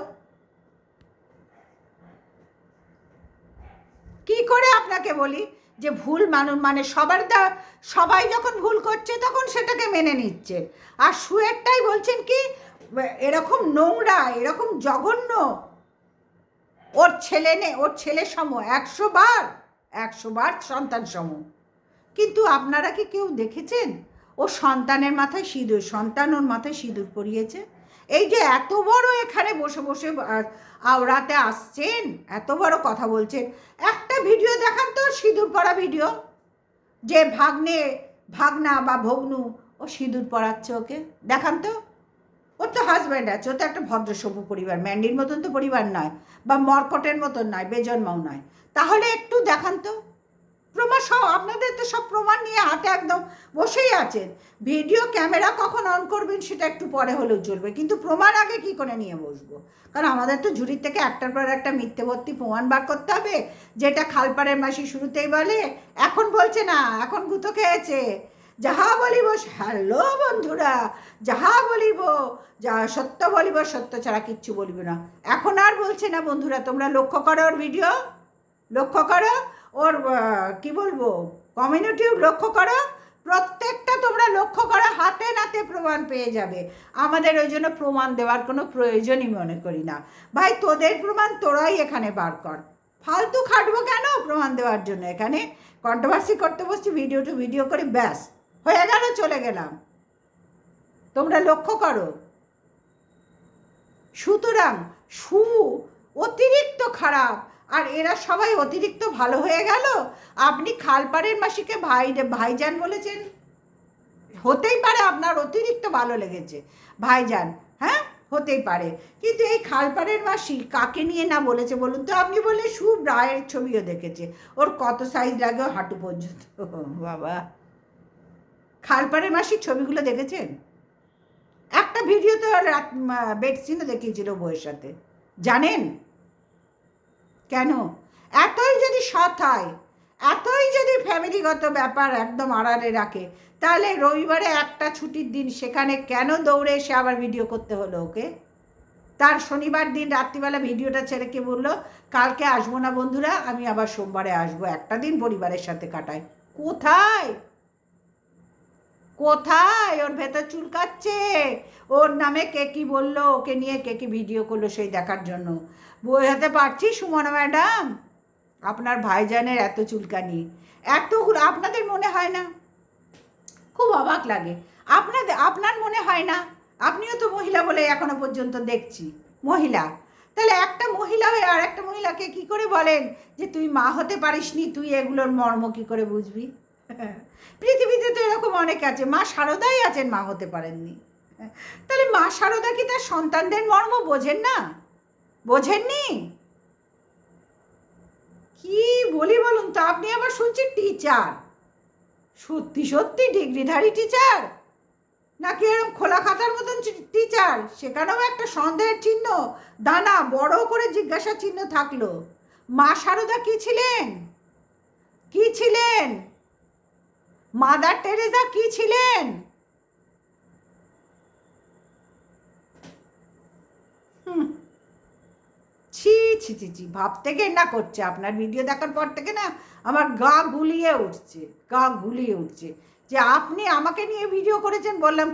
কি করে আপনাকে বলি যে ভুল মানে সবাই যখন ভুল করছে তখন সেটাকে মেনে নিচ্ছেন, আর সুয়েরটাই বলছেন কি এরকম নোংরা, এরকম জঘন্য ওর ছেলে সম 100 বার সন্তান সম। কিন্তু আপনারা কি কেউ দেখেছেন ও সন্তানের মাথায় সন্তান ওর মাথায় সিঁদুর পরিয়েছে? এই যে এত বড় এখানে বসে বসে আওড়াতে আসছেন, এত বড় কথা বলছেন, একটা ভিডিও দেখান তো সিঁদুর পরা ভিডিও, যে ভাগনা বা ভগ্নু ও সিঁদুর পরাচ্ছে ওকে, দেখান তো। ওর তো হাজব্যান্ড আছে, ও তো একটা ভদ্রসভ্য পরিবার, ম্যান্ডির মতন তো পরিবার নয়, বা মর্কটের মতন নয়, বেজন্মাও নয়। তাহলে একটু দেখান তো প্রমাণ সব। আপনাদের তো সব প্রমাণ নিয়ে হাতে একদম বসেই আছেন। ভিডিও ক্যামেরা কখন অন করবেন সেটা একটু পরে হলেও চলবে, কিন্তু প্রমাণ আগে কি করে নিয়ে বসবো? কারণ আমাদের তো ঝুড়ির থেকে একটার পর একটা মিথ্যে ভর্তি প্রমাণ বার করতে হবে, যেটা খালপাড়ের মাসি শুরুতেই বলে, এখন বলছে না, এখন গুঁতো খেয়েছে। যাহা বলিব, হ্যালো বন্ধুরা, যাহা বলিব, যা সত্য বলিব, সত্য ছাড়া কিচ্ছু বলিব না, এখন আর বলছে না। বন্ধুরা তোমরা লক্ষ্য করো ওর ভিডিও, লক্ষ্য করো ওর কি বলবো কমিউনিটিও লক্ষ্য করো, প্রত্যেকটা তোমরা লক্ষ্য করো, হাতে নাতে প্রমাণ পেয়ে যাবে। আমাদের ওই জন্য প্রমাণ দেওয়ার কোনো প্রয়োজনই মনে করি না। ভাই তোদের প্রমাণ তোরাই এখানে বার কর, ফালতু খাটবো কেন প্রমাণ দেওয়ার জন্য? এখানে কন্ট্রোভার্সি করতে বসছি, ভিডিও করে ব্যাস হয়ে গেল, চলে গেলাম। তোমরা লক্ষ্য করো। সুতরাং অতিরিক্ত খারাপ, আর এরা সবাই অতিরিক্ত ভালো হয়ে গেল। আপনি খালপাড়ের মাসিকে ভাইজান বলেছেন, হতেই পারে আপনার অতিরিক্ত ভালো লেগেছে ভাইজান, হ্যাঁ হতেই পারে, কিন্তু এই খালপাড়ের মাসি কাকে নিয়ে না বলেছে বলুন তো? আপনি বলে শুভ রায়ের ছবিও দেখেছে, ওর কত সাইজ লাগে হাঁটু পর্যন্ত। বাবা, খালপাড়ের মাসির ছবিগুলো দেখেছেন? একটা ভিডিও তো বেডসিনও দেখিয়েছিল বইয়ের সাথে, জানেন কেন? এতই যদি সৎ হয়, এতই যদি ফ্যামিলিগত ব্যাপার একদম আড়ালে রাখে, তাহলে রবিবারে একটা ছুটির দিন সেখানে কেন দৌড়ে এসে আবার ভিডিও করতে হলো ওকে? তার শনিবার দিন রাত্রিবেলা ভিডিওটা ছেড়ে কে বললো কালকে আসবো না বন্ধুরা, আমি আবার সোমবারে আসবো, একটা দিন পরিবারের সাথে কাটাই। কোথায় কোথায়? ওর ভেতর চুলকাচ্ছে, ওর নামে কে কি বললো, ওকে নিয়ে কে কি ভিডিও করলো সেই দেখার জন্য। বোঝাতে পারছি সুমনা ম্যাডাম, আপনার ভাইজানের এত চুলকানি, এতগুলো আপনাদের মনে হয় না? খুব অবাক লাগে। আপনার মনে হয় না? আপনিও তো মহিলা বলে এখনো পর্যন্ত দেখছি মহিলা, তাহলে একটা মহিলা হয়ে আর একটা মহিলাকে কি করে বলেন যে তুই মা হতে পারিসনি, তুই এগুলোর মর্ম কি করে বুঝবি? পৃথিবীতে তো এরকম অনেক আছে, মা শারদাই আছেন মা হতে পারেননি। তাহলে মা শারদা কি তার সন্তানদের মর্ম বোঝেন না? বোঝেননি? কি বলি বলুন তো? আপনি আবার শুনছি টিচার, সত্যি সত্যি ডিগ্রিধারী টিচার নাকি এরকম খোলা খাতার মতন টিচার? সেখানেও একটা সন্দেহের চিহ্ন, দানা বড় করে জিজ্ঞাসা চিহ্ন থাকলো। মা শারদা কি ছিলেন? কি ছিলেন? মাদার টেরেসা কি ছিলেন? ছি ছি ছি ছি, ভাবতে ঘেন্না করছে। আপনার ভিডিও দেখার পর থেকে না আমার গা গুলিয়ে উঠছে যে আপনি আমাকে নিয়ে ভিডিও করেছেন। বললাম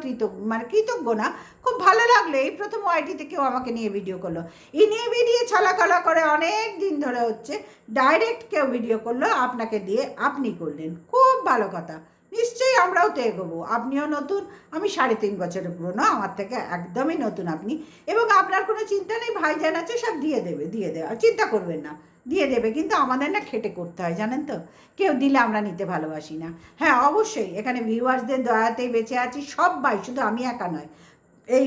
কৃতজ্ঞ না, খুব ভালো লাগলো, এই প্রথম ওয়াইটিতে কেউ আমাকে নিয়ে ভিডিও করলো। নিয়ে ভিডিও ছলাকলা করে অনেক দিন ধরে হচ্ছে, ডাইরেক্ট কেউ ভিডিও করলো আপনাকে দিয়ে, আপনি করলেন, খুব ভালো কথা। নিশ্চয়ই আমরাও তো এগোবো। আপনিও নতুন, আমি 3.5 বছরের পুরনো, আমার থেকে একদমই নতুন আপনি, এবং আপনার কোনো চিন্তা নেই, ভাইজান আছে সব দিয়ে দেবে, আর চিন্তা করবেন না, দিয়ে দেবে। কিন্তু আমাদের না খেটে করতে হয়, জানেন তো, কেউ দিলে আমরা নিতে ভালোবাসি না। হ্যাঁ অবশ্যই এখানে ভিউয়ার্সদের দয়াতেই বেঁচে আছি সবাই, শুধু আমি একা নয়। এই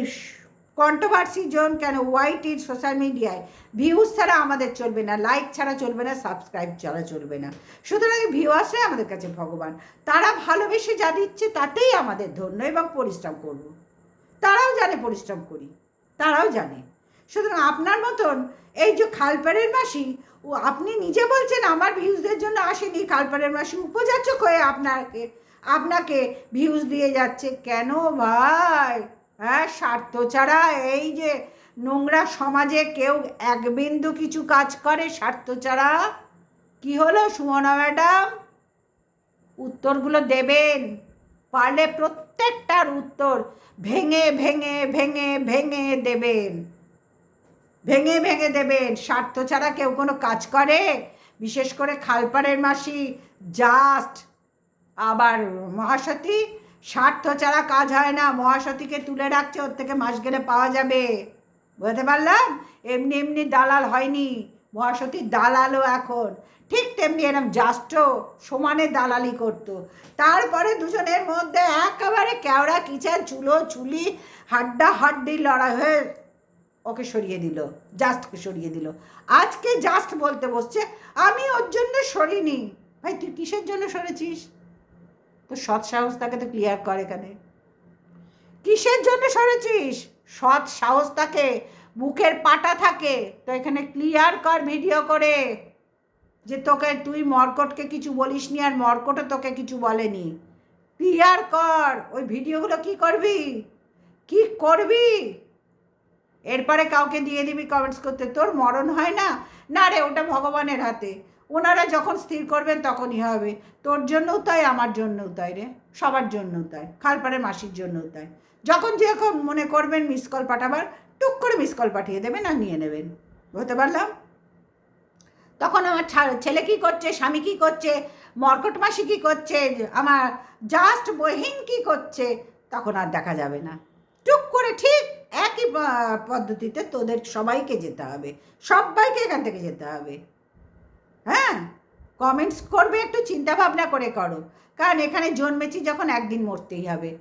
কন্ট্রোভার্সি জোন কেন ওয়াইটির সোশ্যাল মিডিয়ায় ভিউজ ছাড়া আমাদের চলবে না, লাইক ছাড়া চলবে না, সাবস্ক্রাইব ছাড়া চলবে না। সুতরাং ভিউয়ার্সরাই আমাদের কাছে ভগবান, তারা ভালোবেসে যা দিচ্ছে তাতেই আমাদের ধন্য, এবং পরিশ্রম করব, তারাও জানে পরিশ্রম করি, তারাও জানে। সুতরাং আপনার মতন এই যে খালপাড়ের মাসি, ও আপনি নিজে বলছেন আমার ভিউজদের জন্য আসেনি, খালপাড়ের মাসি উপযাচক হয়ে আপনাকে ভিউজ দিয়ে যাচ্ছে কেন ভাই? হ্যাঁ, স্বার্থ ছাড়া এই যে নোংরা সমাজে কেউ এক বিন্দু কিছু কাজ করে স্বার্থ ছাড়া? কি হলো সুমনা ম্যাডাম? উত্তরগুলো দেবেন, পারলে প্রত্যেকটার উত্তর ভেঙে ভেঙে ভেঙে ভেঙে দেবেন, ভেঙে ভেঙে দেবেন। স্বার্থ ছাড়া কেউ কোনো কাজ করে? বিশেষ করে খালপাড়ের মাসি, জাস্ট আবার মহাসতী, স্বার্থ ছাড়া কাজ হয় না। মহাসতীকে তুলে রাখছে, ওর থেকে মাস গেলে পাওয়া যাবে, বুঝতে পারলাম? এমনি এমনি দালাল হয়নি, মহাসতীর দালালও এখন। ঠিক তেমনি এরম জাস্টও সমানে দালালি করতো। তারপরে দুজনের মধ্যে একেবারে কেওড়া কিচেন, চুলো চুলি, হাড্ডা হাড্ডি লড়াই হয়ে ওকে সরিয়ে দিল, জাস্টকে সরিয়ে দিল। আজকে জাস্ট বলতে বসছে আমি ওর জন্য সরিনি। ভাই তুই কিসের জন্য সরেছিস? তো সৎ সাহস তাকে তো ক্লিয়ার কর এখানে, কিসের জন্য সরেছিস? সৎ সাহস থাকে, বুকের পাটা থাকে তো এখানে ক্লিয়ার কর ভিডিও করে যে তোকে, তুই মর্কটকে কিছু বলিসনি আর মর্কটও তোকে কিছু বলেনি। ক্লিয়ার কর। ওই ভিডিওগুলো কি করবি, কি করবি? এরপরে কাউকে দিয়ে দিবি কমেন্টস করতে, তোর মরণ হয় না? না রে, ওটা ভগবানের হাতে, ওনারা যখন স্থির করবেন তখনই হবে। তোর জন্যও তাই, আমার জন্যও তাই রে, সবার জন্যও তাই, খালপাড়ে মাসির জন্যও তাই। যখন যেরকম মনে করবেন মিস কল পাঠাবার, টুক করে মিস কল পাঠিয়ে দেবেন আর নিয়ে নেবেন, বুঝতে পারলাম? তখন আমার ছেলে কী করছে, স্বামী কী করছে, মর্কট মাসি কী করছে, আমার জাস্ট বহিন কী করছে, তখন আর দেখা যাবে না। টুক করে ঠিক একই পদ্ধতিতে তোদের সবাইকে যেতে হবে, সবাইকে এখান থেকে যেতে হবে। হ্যাঁ, কমেন্টস করবে একটু চিন্তা ভাবনা করে করো, কারণ এখানে জন্মেছি যখন একদিন মরতেই হবে।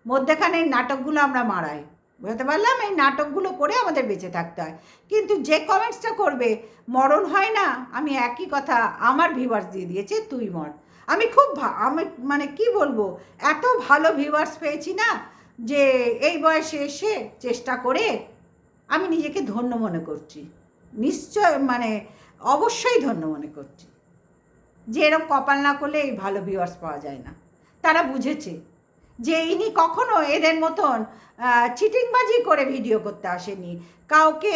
মধ্যেখানে নাটকগুলো আমরা মারাই, বুঝতে পারলাম? এই নাটকগুলো করে আমাদের বেঁচে থাকতে হয়। কিন্তু যে কমেন্টসটা করবে মরণ হয় না, আমি একই কথা আমার ভিউয়ার্স দিয়ে দিয়েছে, তুই মর। আমি খুব আমি মানে কি বলবো, এত ভালো ভিউয়ার্স পেয়েছি না, যে এই বয়সে এসে চেষ্টা করে আমি নিজেকে ধন্য মনে করছি। নিশ্চয় মানে অবশ্যই ধন্য মনে করছি যে এরকম কপাল না করলে এই ভালো ভিউয়ার্স পাওয়া যায় না। তারা বুঝেছে যে ইনি কখনো এদের মতন চিটিংবাজি করে ভিডিও করতে আসেনি, কাউকে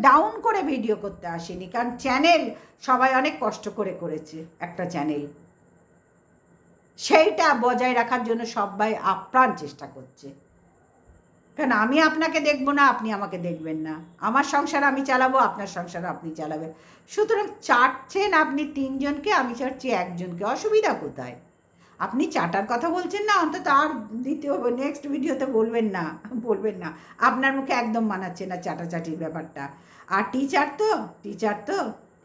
ডাউন করে ভিডিও করতে আসেনি। কারণ চ্যানেল সবাই অনেক কষ্ট করে করেছে, একটা চ্যানেল, সেইটা বজায় রাখার জন্য সবাই আপ্রাণ চেষ্টা করছে। কারণ আমি আপনাকে দেখবো না, আপনি আমাকে দেখবেন না, আমার সংসার আমি চালাবো, আপনার সংসার আপনি চালাবেন। সুতরাং চাটছেন আপনি তিনজনকে, আমি চাটছি একজনকে, অসুবিধা কোথায়? আপনি চাটার কথা বলছেন না, অন্তত আর দ্বিতীয় নেক্সট ভিডিওতে বলবেন না, বলবেন না। আপনার মুখে একদম মানাচ্ছে না চাটাচাটির ব্যাপারটা। আর টিচার তো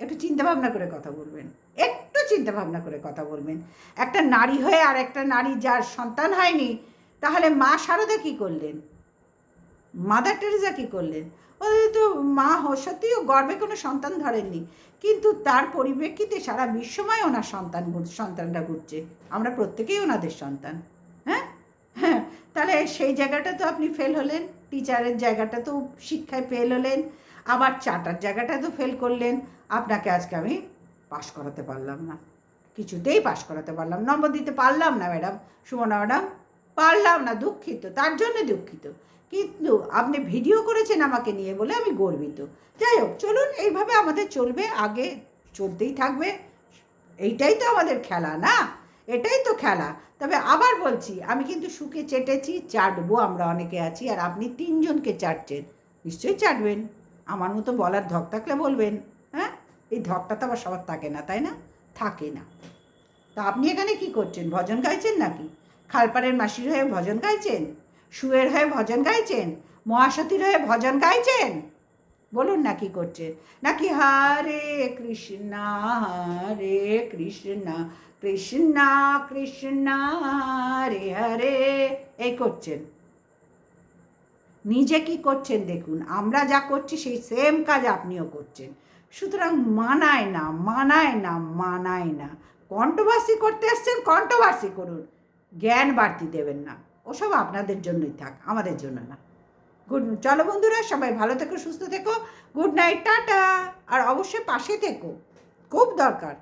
একটু চিন্তাভাবনা করে কথা বলবেন, একটু চিন্তাভাবনা করে কথা বলবেন। একটা নারী হয়ে আর একটা নারী যার সন্তান হয়নি, তাহলে মা শারদা কী করলেন, মাদার টেরেসা কী করলেন? ওদের তো মা সত্যিও গর্বে কোনো সন্তান ধরেননি, কিন্তু তার পরিপ্রেক্ষিতে সারা বিশ্বময় ওনার সন্তানরা ঘুরছে, আমরা প্রত্যেকেই ওনাদের সন্তান। হ্যাঁ হ্যাঁ, তাহলে সেই জায়গাটা তো আপনি ফেল হলেন, টিচারের জায়গাটা তো শিক্ষায় ফেল হলেন, আবার চাটার জায়গাটা তো ফেল করলেন। আপনাকে আজকে আমি পাশ করাতে পারলাম না, কিছুতেই পাশ করাতে পারলাম, নম্বর দিতে পারলাম না ম্যাডাম, সুমনা ম্যাডাম, পারলাম না, দুঃখিত, তার জন্য দুঃখিত। কিন্তু আপনি ভিডিও করেছেন আমাকে নিয়ে বলে আমি গর্বিত। যাই হোক, চলুন, এইভাবে আমাদের চলবে, আগে চলতেই থাকবে, এইটাই তো আমাদের খেলা না, এটাই তো খেলা। তবে আবার বলছি, আমি কিন্তু সুখে চেটেছি, চাটবো, আমরা অনেকে আছি, আর আপনি তিনজনকে চাটছেন, নিশ্চয়ই চাটবেন। আমার মতো বলার ধক থাকলে বলবেন। হ্যাঁ, এই ধকটা তো আবার সবার থাকে না, তাই না? থাকে না। তা আপনি এখানে কি করছেন, ভজন গাইছেন নাকি? খালপাড়ের মাসির হয়ে ভজন গাইছেন, সুয়ের হয়ে ভজন গাইছেন, মহাসতীর হয়ে ভজন গাইছেন? বলুন না কি করছেন? নাকি হরে কৃষ্ণা হরে কৃষ্ণা কৃষ্ণা কৃষ্ণা হরে হরে এই করছেন? নিজে কি করছেন দেখুন, আমরা যা করছি সেই সেম কাজ আপনিও করছেন। সুতরাং মানায় না, মানায় না, মানায় না। কন্ট্রোভার্সি করতে আসছেন, কন্ট্রোভার্সি করুন, জ্ঞান বাড়তি দেবেন না, ওসব আপনাদের জন্যই থাক, আমাদের জন্য না। চলো বন্ধুরা, সবাই ভালো থেকো, সুস্থ থেকো, গুড নাইট, টাটা। আর অবশ্যই পাশে থেকো, খুব দরকার।